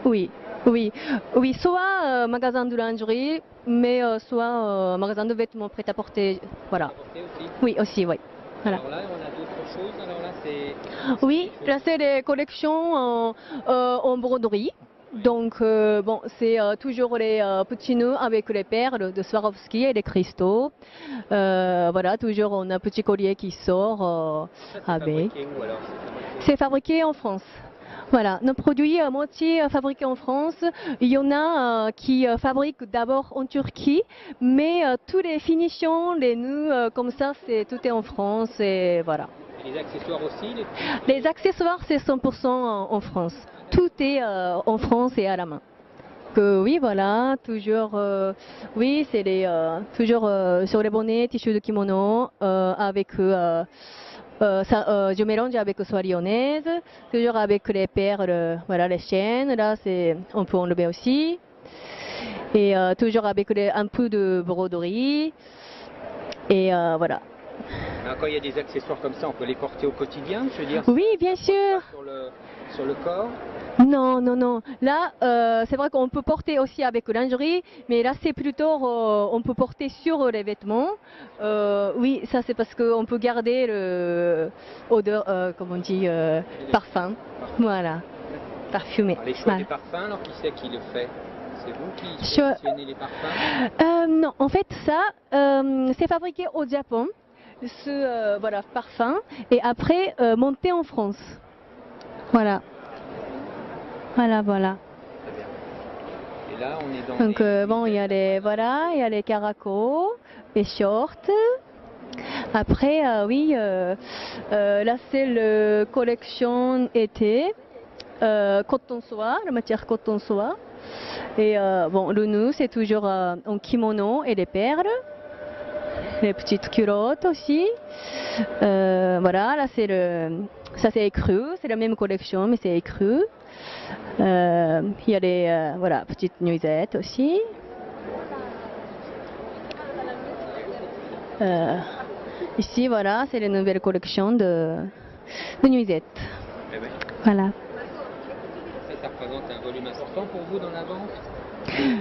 Speaker 5: oui, oui, oui, soit magasin de lingerie, mais soit magasin de vêtements prêt-à-porter, voilà.
Speaker 1: Apporter aussi.
Speaker 5: Oui, aussi, oui. Voilà.
Speaker 1: Alors là, on a d'autres choses. Alors là, c'est...
Speaker 5: Oui, là, c'est des collections en broderie. Donc, bon, c'est toujours les petits nœuds avec les perles de Swarovski et les cristaux. Voilà, toujours on a un petit collier qui sort
Speaker 1: Ça, c'est
Speaker 5: avec.
Speaker 1: fabriqué où alors?
Speaker 5: C'est fabriqué en France. Voilà, nos produits à moitié fabriqués en France. Il y en a qui fabriquent d'abord en Turquie, mais toutes les finitions, les nœuds comme ça, tout est en France et voilà.
Speaker 1: Et les accessoires aussi
Speaker 5: Les accessoires, c'est 100% en France. Tout est en France et à la main. Que oui, voilà, toujours, oui, c'est toujours sur les bonnets, tissus de kimono, avec, je mélange avec soie lyonnaise, toujours avec les perles, voilà, les chaînes, là, on peut enlever aussi. Et toujours avec un peu de broderie. Et voilà.
Speaker 1: Alors, quand il y a des accessoires comme ça, on peut les porter au quotidien, je veux dire?
Speaker 5: Oui, bien sûr.
Speaker 1: Sur le corps?
Speaker 5: Non, non, non. Là, c'est vrai qu'on peut porter aussi avec lingerie, mais là, c'est plutôt, on peut porter sur les vêtements. Oui, ça, c'est parce qu'on peut garder l'odeur, comment on dit, parfum. Voilà, parfumé.
Speaker 1: Alors, les choix
Speaker 5: Voilà.
Speaker 1: des parfums, alors qui c'est qui le fait? C'est vous qui sélectionnez les parfums?
Speaker 5: Non, en fait, ça, c'est fabriqué au Japon, ce voilà, parfum, et après, monté en France. Voilà. Voilà, voilà.
Speaker 1: Très bien. Et là, on est dans
Speaker 5: Donc bon, il y a les caracos, les shorts. Après, oui, là c'est le collection été, coton soie, la matière coton soie. Et bon, le nœud c'est toujours en kimono et les perles, les petites culottes aussi. Voilà, là ça c'est écru, c'est la même collection mais c'est écru. Il y a les voilà, petites nuisettes aussi. Ici, voilà, c'est les nouvelles collections de nuisettes.
Speaker 1: Eh oui.
Speaker 5: Voilà.
Speaker 1: Ça représente un volume important pour vous dans la vente? Les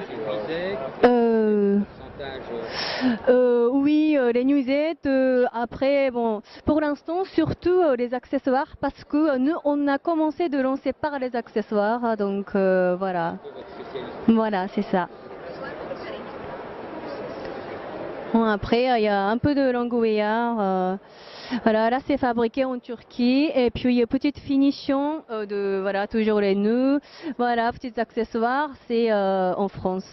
Speaker 1: pourcentage
Speaker 5: Oui, les nuisettes. Après, bon, pour l'instant, surtout les accessoires, parce que nous, on a commencé de lancer par les accessoires, donc voilà.
Speaker 1: votre spécialité.
Speaker 5: Voilà, c'est ça. Bon, après, il y a un peu de langouillard. Voilà, là c'est fabriqué en Turquie et puis petite finition de voilà toujours les nœuds. Voilà, petits accessoires, c'est en France.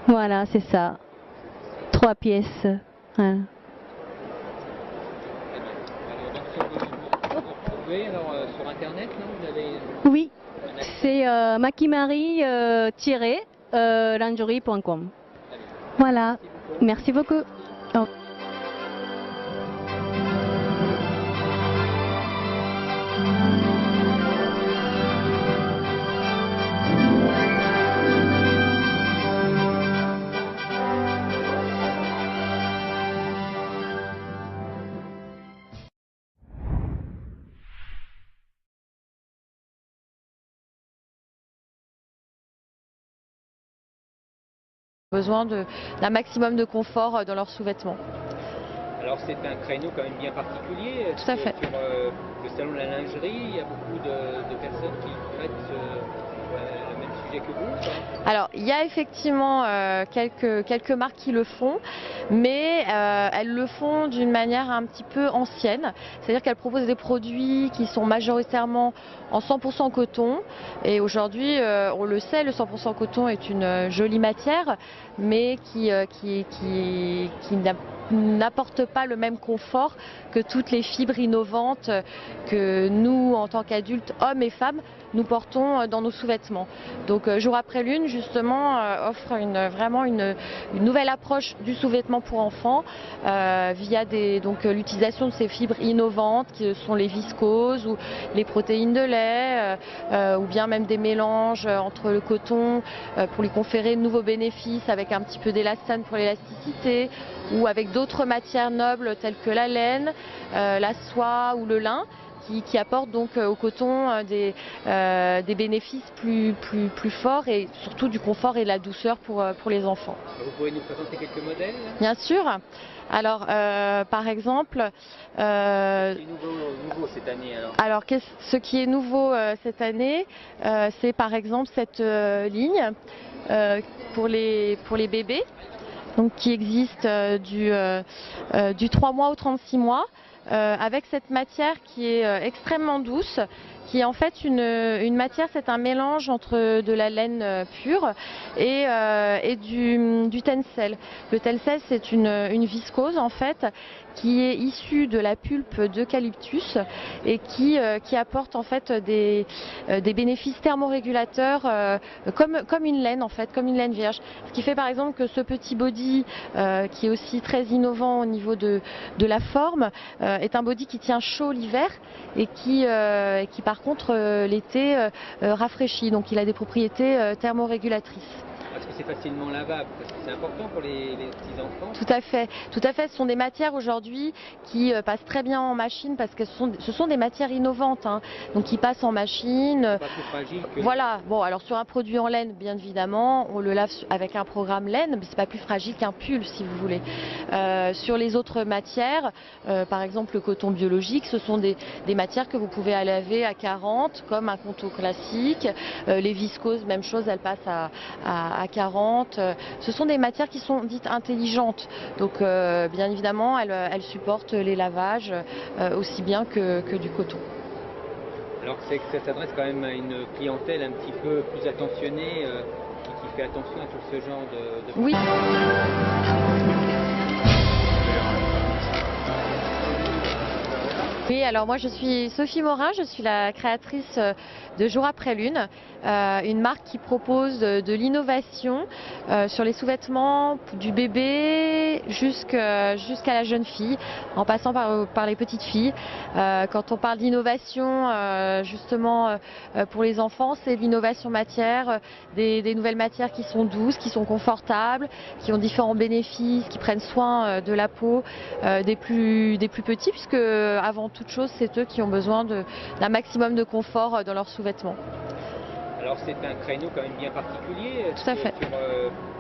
Speaker 5: Voilà, c'est ça. 3 pièces. Voilà.
Speaker 1: Vous retrouvez alors sur internet, non? Vous avez
Speaker 5: Oui, c'est makimari-lingerie.com. Voilà, merci beaucoup.
Speaker 2: Besoin d'un maximum de confort dans leurs sous-vêtements.
Speaker 1: Alors c'est un créneau quand même bien particulier.
Speaker 2: Tout à fait.
Speaker 1: Sur le salon de la lingerie, il y a beaucoup de personnes qui traitent le même sujet que vous, quoi.
Speaker 2: Alors il y a effectivement quelques marques qui le font, mais elles le font d'une manière un petit peu ancienne. C'est-à-dire qu'elles proposent des produits qui sont majoritairement en 100% coton. Et aujourd'hui, on le sait, le 100% coton est une jolie matière, mais qui n'apporte pas le même confort que toutes les fibres innovantes que nous, en tant qu'adultes, hommes et femmes, nous portons dans nos sous-vêtements. Donc Jour après Lune, justement, offre vraiment une nouvelle approche du sous-vêtement pour enfants via l'utilisation de ces fibres innovantes qui sont les viscoses ou les protéines de lait ou bien même des mélanges entre le coton pour lui conférer de nouveaux bénéfices avec un petit peu d'élastane pour l'élasticité ou avec d'autres matières nobles telles que la laine, la soie ou le lin, qui apportent donc au coton des bénéfices plus forts et surtout du confort et de la douceur pour les enfants.
Speaker 1: Vous pouvez nous présenter quelques modèles?
Speaker 2: Bien sûr. Alors, par exemple,
Speaker 1: c'est nouveau cette année
Speaker 2: alors ce qui est nouveau cette année, c'est par exemple cette ligne pour les bébés, donc qui existe du 3 mois au 36 mois. Avec cette matière qui est extrêmement douce, qui est en fait une matière, c'est un mélange entre de la laine pure et du tencel. Le tencel, c'est une viscose en fait qui est issue de la pulpe d'eucalyptus et qui apporte en fait des bénéfices thermorégulateurs comme une laine en fait, comme une laine vierge. Ce qui fait par exemple que ce petit body qui est aussi très innovant au niveau de la forme est un body qui tient chaud l'hiver et qui par contre l'été rafraîchit. Donc il a des propriétés thermorégulatrices.
Speaker 1: Est-ce que c'est facilement lavable? Parce que c'est important pour les petits enfants.
Speaker 2: Tout à fait. Tout à fait. Ce sont des matières aujourd'hui qui passent très bien en machine parce que ce sont des matières innovantes, hein, donc qui passent en machine.
Speaker 1: Pas plus fragile que...
Speaker 2: Voilà. Bon, alors sur un produit en laine, bien évidemment, on le lave avec un programme laine, mais c'est pas plus fragile qu'un pull, si vous voulez. Sur les autres matières, par exemple le coton biologique, ce sont des matières que vous pouvez laver à 40, comme un coton classique. Les viscoses, même chose, elles passent à 40. Ce sont des matières qui sont dites intelligentes. Donc bien évidemment, elles supportent les lavages aussi bien que du coton.
Speaker 1: Alors ça s'adresse quand même à une clientèle un petit peu plus attentionnée qui fait attention à tout ce genre de...
Speaker 2: Oui. Oui, alors moi je suis Sophie Morin, je suis la créatrice de Jour après Lune, une marque qui propose de l'innovation sur les sous-vêtements du bébé jusqu'à la jeune fille, en passant par les petites filles. Quand on parle d'innovation justement pour les enfants, c'est l'innovation matière, des nouvelles matières qui sont douces, qui sont confortables, qui ont différents bénéfices, qui prennent soin de la peau des plus petits, puisque avant toute chose, c'est eux qui ont besoin d'un maximum de confort dans leurs sous-vêtements.
Speaker 1: Alors c'est un créneau quand même bien particulier.
Speaker 2: Tout à fait.
Speaker 1: Sur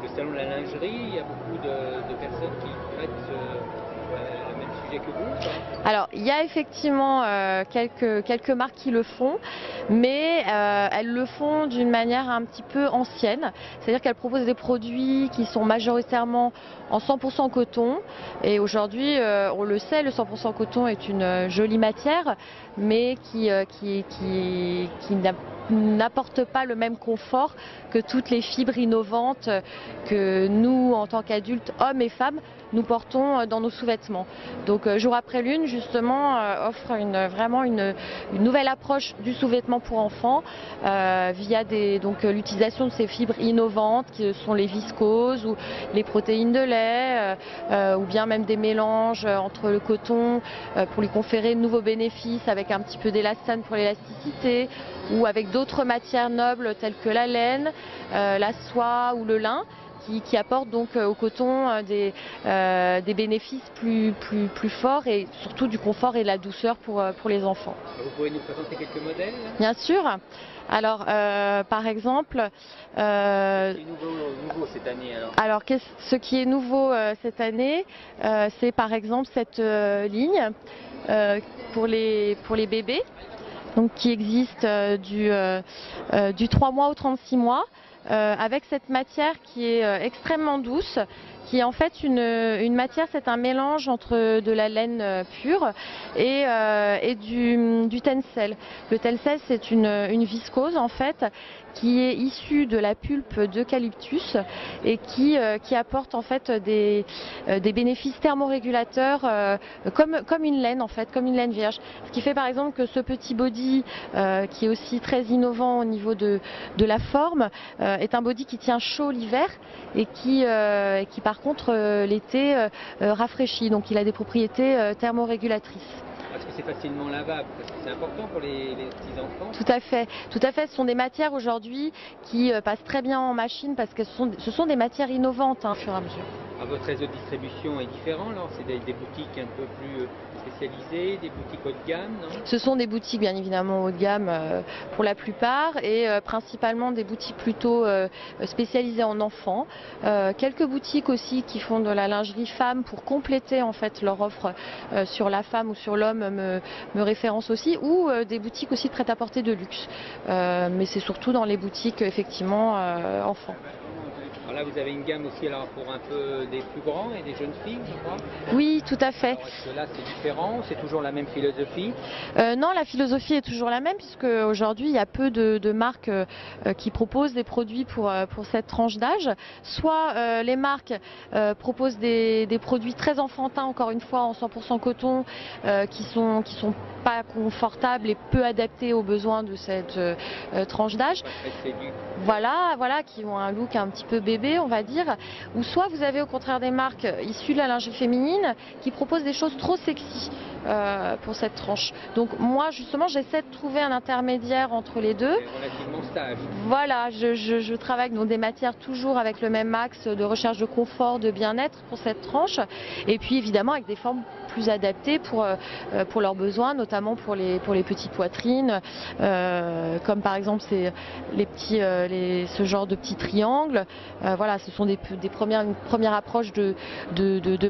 Speaker 1: le salon de la lingerie, il y a beaucoup de personnes qui traitent le même sujet que vous, quoi.
Speaker 2: Alors il y a effectivement quelques marques qui le font, mais elles le font d'une manière un petit peu ancienne. C'est-à-dire qu'elles proposent des produits qui sont majoritairement en 100% coton. Et aujourd'hui, on le sait, le 100% coton est une jolie matière, mais qui n'apporte pas le même confort que toutes les fibres innovantes que nous, en tant qu'adultes, hommes et femmes, nous portons dans nos sous-vêtements. Donc Jour après Lune, justement, offre vraiment une nouvelle approche du sous-vêtement pour enfants via l'utilisation de ces fibres innovantes qui sont les viscoses ou les protéines de lait ou bien même des mélanges entre le coton pour lui conférer de nouveaux bénéfices avec un petit peu d'élastane pour l'élasticité ou avec d'autres matières nobles telles que la laine, la soie ou le lin, qui apporte donc au coton des bénéfices plus forts et surtout du confort et de la douceur pour les enfants.
Speaker 1: Vous pouvez nous présenter quelques modèles là?
Speaker 2: Bien sûr. Alors, par exemple,
Speaker 1: C'est nouveau cette année alors.
Speaker 2: ce qui est nouveau cette année, c'est par exemple cette ligne pour les bébés, donc qui existe du 3 mois au 36 mois, avec cette matière qui est extrêmement douce, qui est en fait une matière, c'est un mélange entre de la laine pure et du tencel. Le tencel, c'est une viscose en fait qui est issue de la pulpe d'eucalyptus et qui apporte en fait des bénéfices thermorégulateurs comme une laine en fait, comme une laine vierge. Ce qui fait par exemple que ce petit body qui est aussi très innovant au niveau de la forme est un body qui tient chaud l'hiver et qui par contre l'été rafraîchit. Donc il a des propriétés thermorégulatrices.
Speaker 1: Est-ce que c'est facilement lavable? Parce que c'est important pour les petits enfants.
Speaker 2: Tout à fait. Ce sont des matières aujourd'hui qui passent très bien en machine parce que ce sont des matières innovantes au fur et à mesure.
Speaker 1: Votre réseau de distribution est différent alors? C'est des boutiques un peu plus spécialisées, des boutiques haut de gamme, non?
Speaker 2: Ce sont des boutiques bien évidemment haut de gamme pour la plupart et principalement des boutiques plutôt spécialisées en enfants. Quelques boutiques aussi qui font de la lingerie femme pour compléter en fait leur offre sur la femme ou sur l'homme me référencent aussi, ou des boutiques aussi de prêt-à-porter de luxe. Mais c'est surtout dans les boutiques effectivement enfants.
Speaker 1: Alors là, vous avez une gamme aussi alors, pour un peu des plus grands et des jeunes filles, je crois.
Speaker 2: Oui, tout à fait.
Speaker 1: Est-ce que là, c'est différent? C'est toujours la même philosophie?
Speaker 2: Non, la philosophie est toujours la même puisque aujourd'hui, il y a peu de marques qui proposent des produits pour cette tranche d'âge. Soit les marques proposent des produits très enfantins, encore une fois, en 100% coton, qui sont pas confortables et peu adaptés aux besoins de cette tranche d'âge. Voilà, qui ont un look un petit peu bébé, on va dire. Ou soit vous avez au contraire des marques issues de la lingerie féminine qui proposent des choses trop sexy pour cette tranche. Donc moi justement j'essaie de trouver un intermédiaire entre les deux.
Speaker 1: C'est relativement sage.
Speaker 2: Voilà, je travaille dans des matières toujours avec le même axe de recherche de confort, de bien-être pour cette tranche. Et puis évidemment avec des formes plus adaptées pour leurs besoins, notamment pour les petites poitrines, comme par exemple ce genre de petits triangles. Voilà, ce sont une première approche de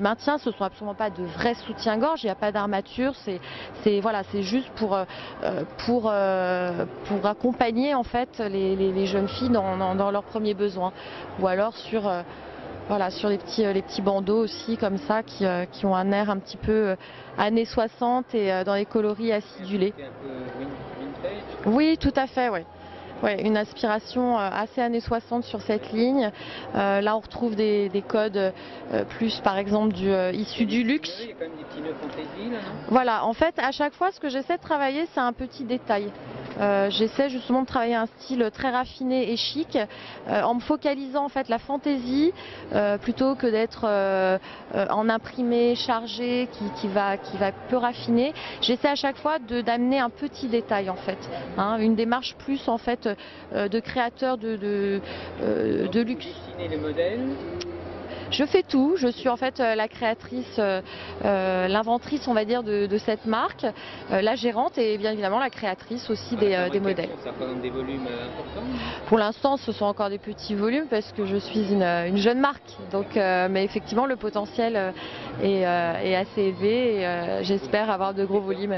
Speaker 2: maintien. Ce ne sont absolument pas de vrais soutiens-gorge. Il n'y a pas d'armature. C'est juste pour accompagner en fait les jeunes filles dans leurs premiers besoins. Ou alors sur les petits bandeaux aussi comme ça qui ont un air un petit peu années 60 et dans les coloris acidulés.
Speaker 1: C'est un peu vintage.
Speaker 2: Oui, tout à fait, oui. Ouais, une inspiration assez années 60 sur cette ligne. Là, on retrouve des codes plus, par exemple, issus du luxe.
Speaker 1: Il y a quand même des petits nœuds fantaisie là, non?
Speaker 2: Voilà, en fait, à chaque fois, ce que j'essaie de travailler, c'est un petit détail. J'essaie justement de travailler un style très raffiné et chic, en me focalisant en fait la fantaisie plutôt que d'être en imprimé, chargé, qui va peu raffiner. J'essaie à chaque fois d'amener un petit détail en fait, une démarche plus en fait de créateur de luxe.
Speaker 1: Vous dessinez les modèles?
Speaker 2: Je fais tout, je suis en fait la créatrice, l'inventrice on va dire de cette marque, la gérante et bien évidemment la créatrice aussi des modèles.
Speaker 1: Ça représente des volumes importants?
Speaker 2: Pour l'instant ce sont encore des petits volumes parce que je suis une jeune marque, donc, mais effectivement le potentiel est assez élevé et j'espère avoir de gros volumes.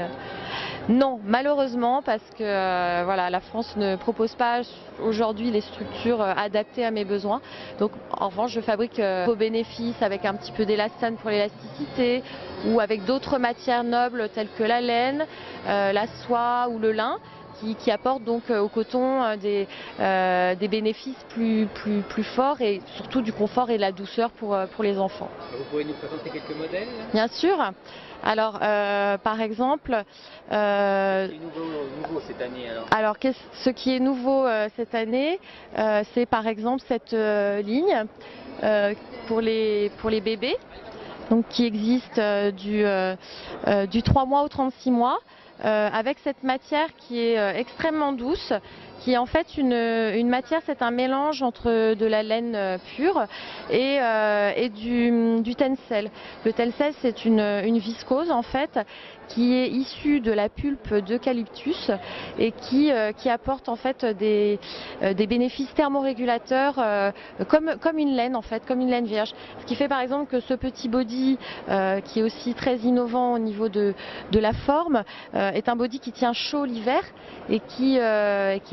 Speaker 2: Non, malheureusement, parce que la France ne propose pas aujourd'hui les structures adaptées à mes besoins. Donc, en revanche, je fabrique vos bénéfices avec un petit peu d'élastane pour l'élasticité ou avec d'autres matières nobles telles que la laine, la soie ou le lin. Qui apportent donc au coton des bénéfices plus forts et surtout du confort et de la douceur pour les enfants.
Speaker 1: Vous pouvez nous présenter quelques modèles?
Speaker 2: Bien sûr. Alors, par exemple...
Speaker 1: C'est nouveau cette année alors?
Speaker 2: Ce qui est nouveau cette année, c'est par exemple cette ligne pour les bébés, donc qui existe du 3 mois au 36 mois, avec cette matière qui est extrêmement douce, qui est en fait une matière, c'est un mélange entre de la laine pure et du tencel. Le tencel, c'est une viscose en fait qui est issue de la pulpe d'eucalyptus et qui apporte en fait des bénéfices thermorégulateurs comme une laine en fait, comme une laine vierge. Ce qui fait par exemple que ce petit body qui est aussi très innovant au niveau de la forme est un body qui tient chaud l'hiver et qui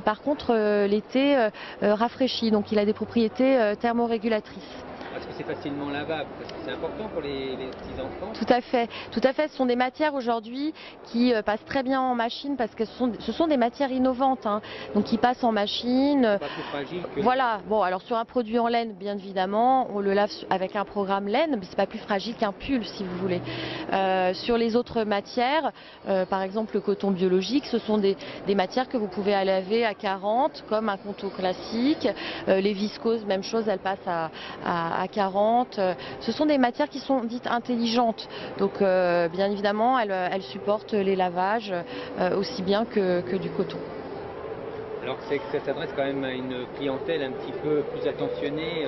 Speaker 2: par contre l'été rafraîchit. Donc il a des propriétés thermorégulatrices.
Speaker 1: Parce que c'est facilement lavable, parce que c'est important pour les petits enfants.
Speaker 2: Tout à fait, tout à fait. Ce sont des matières aujourd'hui qui passent très bien en machine parce que ce sont des matières innovantes, hein, donc qui passent en machine.
Speaker 1: Pas plus fragile que...
Speaker 2: Voilà. Bon, alors sur un produit en laine, bien évidemment, on le lave avec un programme laine, mais c'est pas plus fragile qu'un pull, si vous voulez. Sur les autres matières, par exemple le coton biologique, ce sont des matières que vous pouvez laver à 40, comme un coton classique. Les viscoses, même chose, elles passent à 40. Ce sont des matières qui sont dites intelligentes. Donc bien évidemment, elles supportent les lavages aussi bien que du coton.
Speaker 1: Alors c'est que ça s'adresse quand même à une clientèle un petit peu plus attentionnée,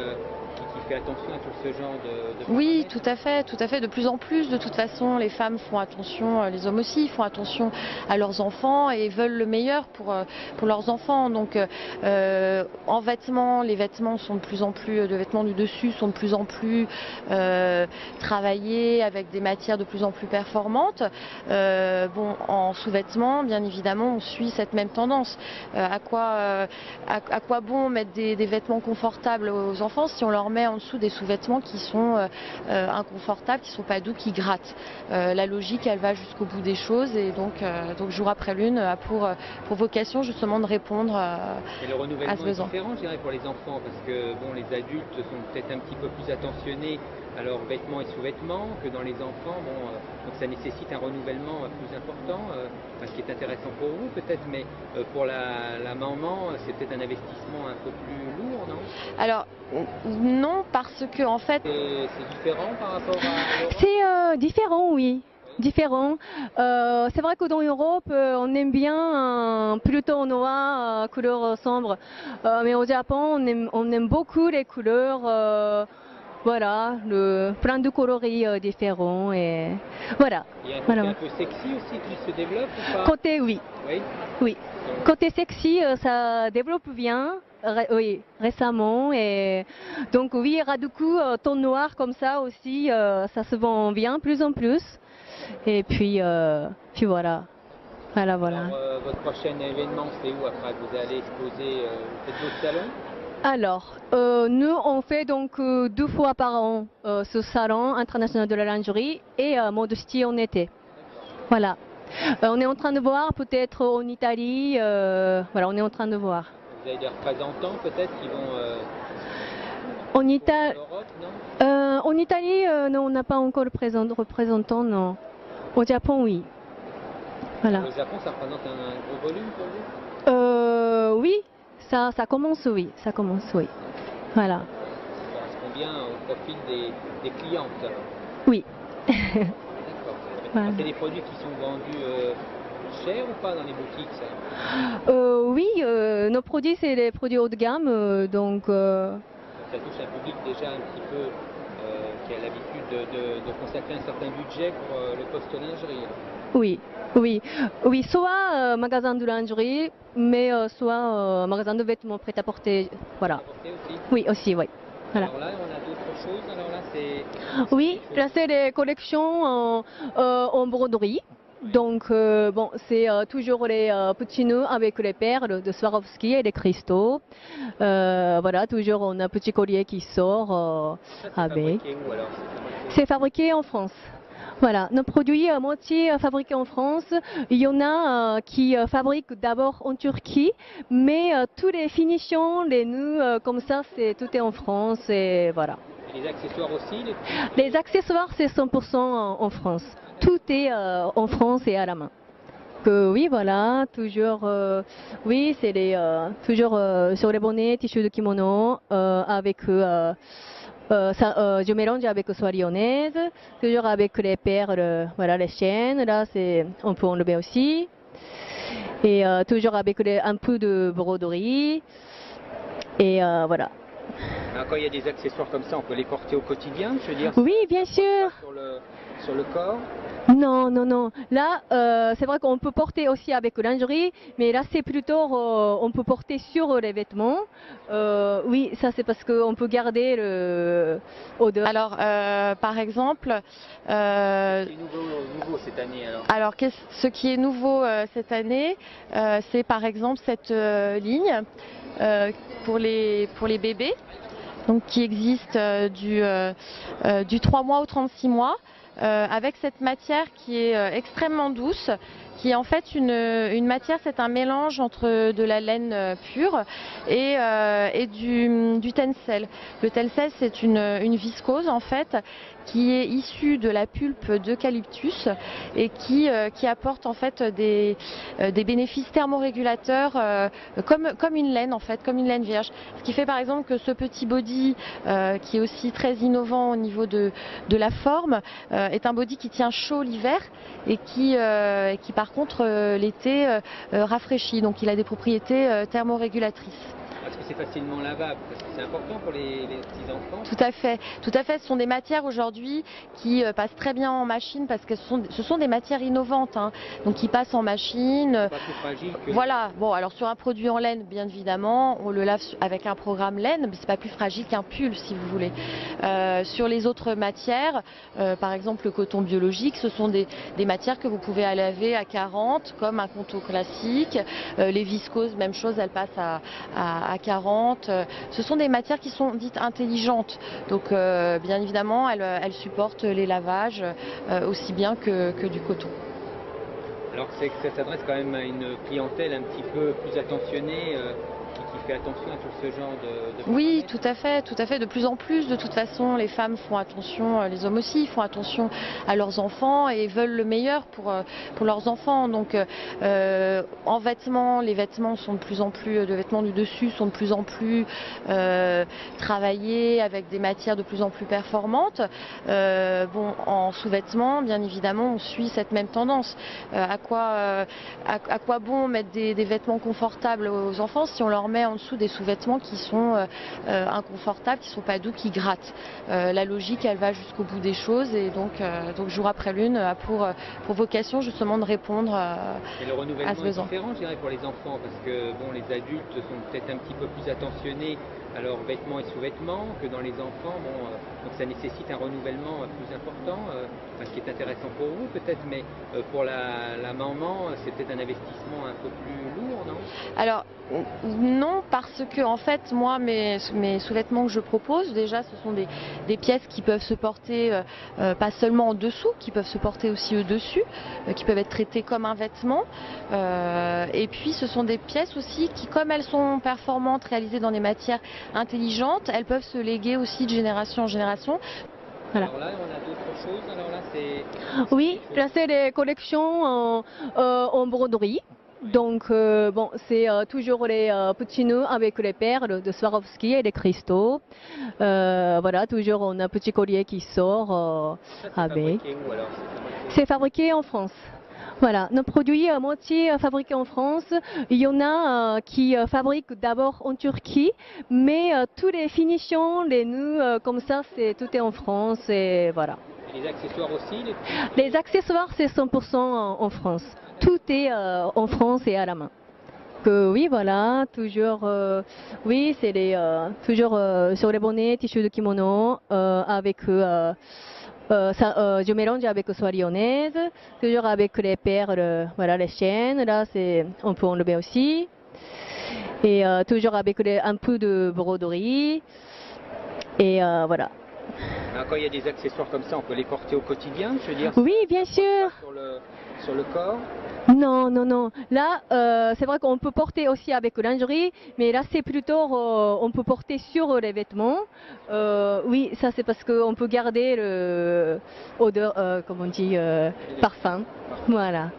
Speaker 1: qui fait attention à tout ce genre de
Speaker 2: Oui,
Speaker 1: paramètres.
Speaker 2: tout à fait. De plus en plus, de toute façon, les femmes font attention, les hommes aussi font attention à leurs enfants et veulent le meilleur pour leurs enfants. Donc, en vêtements, les vêtements sont de plus en plus, de vêtements du dessus sont de plus en plus travaillés avec des matières de plus en plus performantes. Bon, en sous-vêtements, bien évidemment, on suit cette même tendance. À quoi bon mettre des vêtements confortables aux enfants si on leur met en dessous des sous-vêtements qui sont inconfortables, qui sont pas doux, qui grattent. La logique, elle va jusqu'au bout des choses et donc jour après lune a pour vocation justement de répondre
Speaker 1: Et le renouvellement
Speaker 2: à ce
Speaker 1: est
Speaker 2: besoin.
Speaker 1: différent, je dirais, pour les enfants, parce que bon, les adultes sont peut-être un petit peu plus attentionnés à leurs vêtements et sous-vêtements que dans les enfants. Bon, donc ça nécessite un renouvellement plus important, ce qui est intéressant pour vous peut-être, mais pour la maman, c'est peut-être un investissement un peu plus lourd, non?
Speaker 2: Alors non, parce que en fait
Speaker 1: C'est différent par rapport à l'Europe?
Speaker 5: C'est différent, oui. Différent. C'est vrai que dans l'Europe, on aime bien plutôt noir, couleur sombre. Mais au Japon, on aime beaucoup les couleurs. Voilà, plein de coloris différents. Et voilà.
Speaker 1: Il y a un côté
Speaker 5: Voilà.
Speaker 1: un peu sexy aussi qui se développe ou pas?
Speaker 5: Côté, oui.
Speaker 1: Oui.
Speaker 5: Oui. Côté sexy, ça développe bien. Oui, récemment. Et donc oui, Raduku, ton noir comme ça aussi, ça se vend bien, plus en plus. Et puis voilà. Voilà.
Speaker 1: Alors, votre prochain événement, c'est où après? Vous allez exposer, vous faites d'autres salons?
Speaker 5: Alors, nous, on fait donc 2 fois par an ce salon international de la lingerie et Mode City en été. Voilà. On est en train de voir peut-être en Italie. Voilà, on est en train de voir.
Speaker 1: Vous avez des représentants peut-être qui vont
Speaker 5: En,
Speaker 1: pour l'Europe, non?
Speaker 5: en Italie, non, on n'a pas encore de représentant, non. Au Japon, oui. Voilà.
Speaker 1: Au Japon, ça représente un gros volume pour vous?
Speaker 5: Oui, ça commence, oui. Ça commence, oui. Voilà.
Speaker 1: Ça correspond bien au profil des clientes alors.
Speaker 5: Oui.
Speaker 1: D'accord.
Speaker 5: Voilà.
Speaker 1: C'est des produits qui sont vendus cher ou pas dans les boutiques, ça?
Speaker 5: Oui, nos produits, c'est les produits haut de gamme, donc
Speaker 1: Ça touche un public déjà un petit peu qui a l'habitude de consacrer un certain budget pour le poste lingerie.
Speaker 5: oui, soit magasin de lingerie, mais soit magasin de vêtements prêt-à-porter, voilà.
Speaker 1: Apporter aussi.
Speaker 5: Oui, aussi, oui. Voilà.
Speaker 1: Alors là, on a d'autres choses. Alors là, c'est...
Speaker 5: Oui, là, c'est des collections en broderie. Donc, bon, c'est toujours les petits nœuds avec les perles de Swarovski et les cristaux. Voilà, toujours on a un petit collier qui sort
Speaker 1: Ça, c'est
Speaker 5: avec.
Speaker 1: fabriqué où alors?
Speaker 5: C'est fabriqué en France. Voilà, nos produits à moitié fabriqués en France. Il y en a qui fabriquent d'abord en Turquie, mais toutes les finitions, les nœuds comme ça, tout est en France et voilà.
Speaker 1: Et les accessoires aussi
Speaker 5: Les accessoires, c'est 100% en France. Tout est en France et à la main. Que oui, voilà, toujours, oui, c'est toujours sur les bonnets, tissus de kimono, avec je mélange avec soie lyonnaise, toujours avec les perles, voilà, les chaînes, là on peut enlever aussi. Et toujours avec un peu de broderie. Et voilà.
Speaker 1: Alors, quand il y a des accessoires comme ça, on peut les porter au quotidien, je veux dire,
Speaker 5: Oui, bien sûr.
Speaker 1: sur le corps.
Speaker 5: Non, non, non. Là, c'est vrai qu'on peut porter aussi avec lingerie, mais là, c'est plutôt, on peut porter sur les vêtements. Oui, ça, c'est parce qu'on peut garder le odeur.
Speaker 2: Alors, par exemple,
Speaker 1: C'est nouveau cette année alors.
Speaker 2: ce qui est nouveau cette année, c'est par exemple cette ligne pour les bébés, donc qui existe du 3 mois au 36 mois. Avec cette matière qui est extrêmement douce, qui est en fait une matière, c'est un mélange entre de la laine pure et du tencel. Le tencel, c'est une viscose en fait qui est issue de la pulpe d'eucalyptus et qui apporte en fait des bénéfices thermorégulateurs comme une laine en fait, comme une laine vierge. Ce qui fait par exemple que ce petit body qui est aussi très innovant au niveau de la forme est un body qui tient chaud l'hiver et qui par contre l'été rafraîchit. Donc il a des propriétés thermorégulatrices.
Speaker 1: Parce que c'est facilement lavable, parce que c'est important pour les petits-enfants.
Speaker 2: Tout à fait, tout à fait. Ce sont des matières aujourd'hui qui passent très bien en machine parce que ce sont des matières innovantes, hein, donc qui passent en machine.
Speaker 1: Pas plus fragile que...
Speaker 2: Voilà. Bon, alors sur un produit en laine, bien évidemment, on le lave avec un programme laine, mais c'est pas plus fragile qu'un pull, si vous voulez. Sur les autres matières, par exemple le coton biologique, ce sont des matières que vous pouvez laver à 40, comme un coton classique. Les viscoses, même chose, elles passent à 40. Ce sont des matières qui sont dites intelligentes. Donc bien évidemment, elles supportent les lavages aussi bien que du coton.
Speaker 1: Alors c'est que ça s'adresse quand même à une clientèle un petit peu plus attentionnée, qui fait attention à tout ce genre de
Speaker 2: Oui,
Speaker 1: paramètres.
Speaker 2: tout à fait. De plus en plus, de toute façon, les femmes font attention, les hommes aussi font attention à leurs enfants et veulent le meilleur pour leurs enfants. Donc, en vêtements, les vêtements sont de plus en plus, de vêtements du dessus sont de plus en plus travaillés avec des matières de plus en plus performantes. Bon, en sous-vêtements, bien évidemment, on suit cette même tendance. À quoi bon mettre des vêtements confortables aux enfants si on leur met en dessous des sous-vêtements qui sont inconfortables, qui ne sont pas doux, qui grattent. La logique, elle va jusqu'au bout des choses et donc jour après lune a pour vocation justement de répondre
Speaker 1: Et le renouvellement
Speaker 2: à ce besoin.
Speaker 1: est différent, je dirais, pour les enfants, parce que bon, les adultes sont peut-être un petit peu plus attentionnés à leurs vêtements et sous-vêtements que dans les enfants. Bon, donc ça nécessite un renouvellement plus important, ce qui est intéressant pour vous peut-être, mais pour la maman, c'est peut-être un investissement un peu plus lourd, non?
Speaker 2: Alors non, parce que en fait moi mes sous-vêtements que je propose déjà ce sont des pièces qui peuvent se porter pas seulement en dessous, qui peuvent se porter aussi au-dessus, qui peuvent être traitées comme un vêtement, et puis ce sont des pièces aussi qui, comme elles sont performantes, réalisées dans des matières intelligentes, elles peuvent se léguer aussi de génération en génération.
Speaker 5: Voilà.
Speaker 1: Alors là, on a d'autres choses. Alors là, c'est...
Speaker 5: Oui, là c'est les collections en broderie. Donc bon, c'est toujours les petits nœuds avec les perles de Swarovski et les cristaux. Voilà, toujours on a un petit collier qui sort
Speaker 1: Ça, c'est
Speaker 5: avec.
Speaker 1: fabriqué où alors?
Speaker 5: C'est fabriqué en France. Voilà, nos produits à moitié fabriqués en France. Il y en a qui fabriquent d'abord en Turquie, mais tous les finitions, les nœuds comme ça, tout est en France et voilà.
Speaker 1: Et les accessoires aussi
Speaker 5: Les accessoires, c'est 100% en France. Tout est en France et à la main. Que oui, voilà, toujours, oui, c'est toujours sur les bonnets, tissus de kimono, avec je mélange avec soie lyonnaise, toujours avec les perles, voilà, les chaînes, là, on peut enlever aussi. Et toujours avec un peu de broderie. Et voilà.
Speaker 1: Alors, quand il y a des accessoires comme ça, on peut les porter au quotidien, je veux dire,
Speaker 5: Oui, bien sûr.
Speaker 1: sur le corps.
Speaker 5: Non, non, non. Là, c'est vrai qu'on peut porter aussi avec lingerie, mais là, c'est plutôt, on peut porter sur les vêtements. Oui, ça, c'est parce qu'on peut garder l'odeur, comment on dit, parfum. Voilà,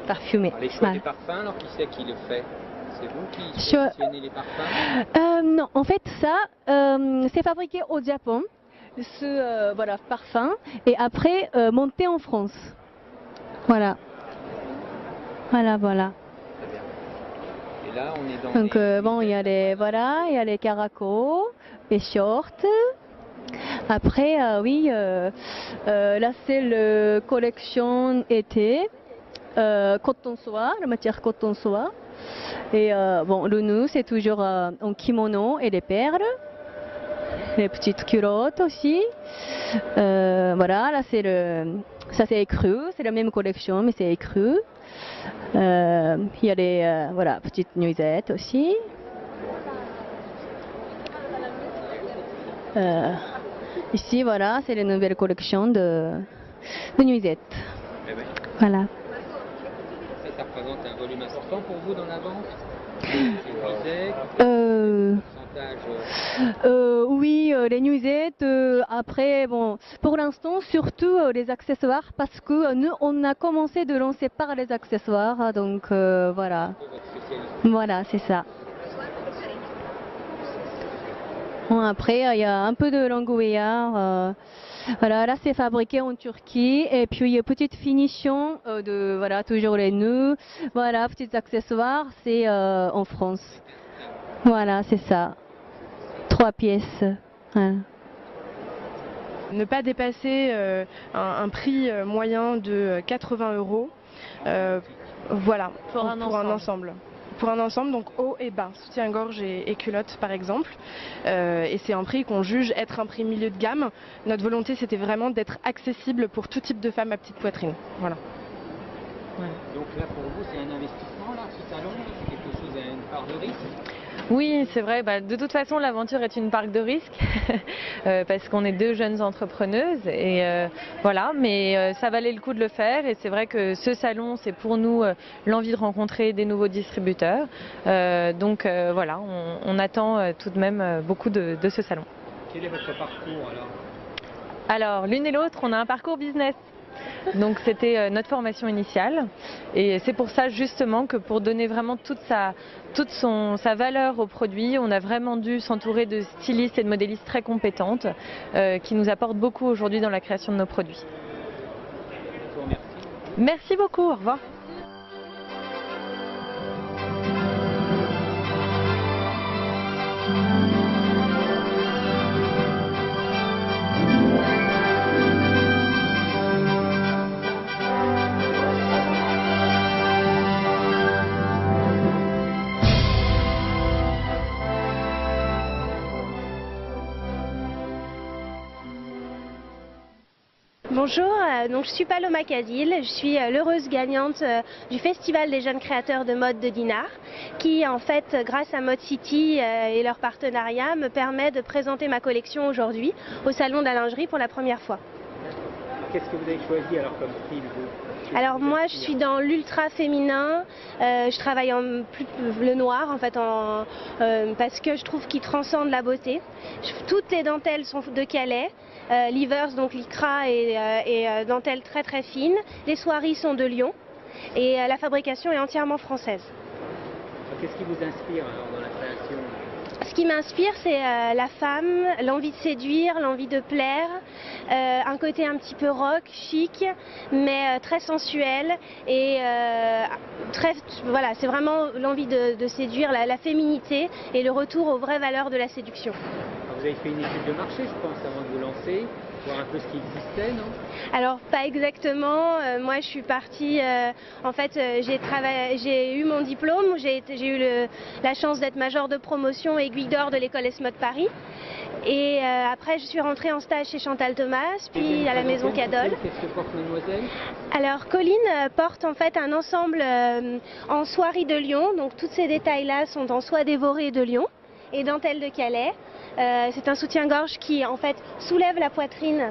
Speaker 5: parfumé.
Speaker 1: Alors, les choix
Speaker 5: Voilà.
Speaker 1: des parfums, alors qui c'est qui le fait? C'est vous qui
Speaker 5: Je-
Speaker 1: sélectionnez les parfums?
Speaker 5: Non, en fait, ça, c'est fabriqué au Japon. ce voilà, parfum et après monter en France. Voilà. Voilà.
Speaker 1: Très bien. Et là, on est dans
Speaker 5: Donc
Speaker 1: les...
Speaker 5: bon, il y a les caracos, les shorts. Après, là c'est la collection été, coton soie, la matière coton soie. Et bon, le nœud c'est toujours en kimono et les perles, les petites culottes aussi. Voilà, là ça c'est écru, c'est la même collection mais c'est écru. Il y a les petites nuisettes aussi. Ici, voilà, c'est les nouvelles collections de nuisettes.
Speaker 1: Eh ben,
Speaker 5: Voilà.
Speaker 1: ça représente un volume important pour vous dans la vente? C'est pourcentage,
Speaker 5: Oui, les nuisettes. Après, bon, pour l'instant, surtout les accessoires, parce que nous, on a commencé de lancer par les accessoires, donc voilà.
Speaker 1: votre spécialité.
Speaker 5: Voilà, c'est ça. Bon, après, il y a un peu de langouillard. Voilà, là c'est fabriqué en Turquie et puis petite finition voilà, toujours les nœuds, voilà, petits accessoires, c'est en France. Voilà, c'est ça. 3 pièces. Voilà.
Speaker 3: Ne pas dépasser un prix moyen de 80 €. Voilà,
Speaker 2: Pour un
Speaker 3: ensemble. Pour un ensemble, donc haut et bas, soutien-gorge et culotte par exemple. Et c'est un prix qu'on juge être un prix milieu de gamme. Notre volonté c'était vraiment d'être accessible pour tout type de femme à petite poitrine. Voilà.
Speaker 1: Donc là, pour vous, c'est un investissement, là, ce salon? C'est quelque chose à une part de risque?
Speaker 2: Oui, c'est vrai. De toute façon, l'aventure est une parc de risques parce qu'on est 2 jeunes entrepreneuses et voilà. Mais ça valait le coup de le faire et c'est vrai que ce salon, c'est pour nous l'envie de rencontrer des nouveaux distributeurs. Donc voilà, on attend tout de même beaucoup de ce salon.
Speaker 1: Quel est votre parcours alors?
Speaker 2: Alors, l'une et l'autre, on a un parcours business. Donc c'était notre formation initiale et c'est pour ça justement que pour donner vraiment toute sa valeur au produit, on a vraiment dû s'entourer de stylistes et de modélistes très compétentes qui nous apportent beaucoup aujourd'hui dans la création de nos produits.
Speaker 1: Je vous remercie.
Speaker 2: Merci beaucoup, au revoir.
Speaker 4: Bonjour, donc je suis Paloma Kazil, je suis l'heureuse gagnante du Festival des jeunes créateurs de mode de Dinard, qui en fait, grâce à Mode City et leur partenariat, me permet de présenter ma collection aujourd'hui au Salon de la lingerie pour la première fois.
Speaker 1: Qu'est-ce que vous avez choisi alors comme style, vous?
Speaker 4: Alors moi je suis dans l'ultra féminin, je travaille le noir en fait parce que je trouve qu'il transcende la beauté. Toutes les dentelles sont de Calais, l'Ivers donc lycra et dentelle très très fine. Les soieries sont de Lyon et la fabrication est entièrement française.
Speaker 1: Qu'est-ce qui vous inspire alors dans la création?
Speaker 4: Ce qui m'inspire, c'est la femme, l'envie de séduire, l'envie de plaire, un côté un petit peu rock, chic, mais très sensuel et voilà, c'est vraiment l'envie de séduire, la féminité et le retour aux vraies valeurs de la séduction.
Speaker 1: Vous avez fait une étude de marché, je pense, avant de vous lancer, voir un peu ce qui existait, non?
Speaker 4: Alors pas exactement, moi je suis partie, en fait j'ai eu mon diplôme, j'ai eu la chance d'être major de promotion aiguille d'or de l'école ESMOD Paris et après je suis rentrée en stage chez Chantal Thomas, puis à la maison Cadol.
Speaker 1: Qu'est-ce que porte Mademoiselle?
Speaker 4: Alors Colline porte en fait un ensemble en soierie de Lyon, donc tous ces détails là sont en soie dévorée de Lyon et dentelle de Calais. C'est un soutien-gorge qui en fait soulève la poitrine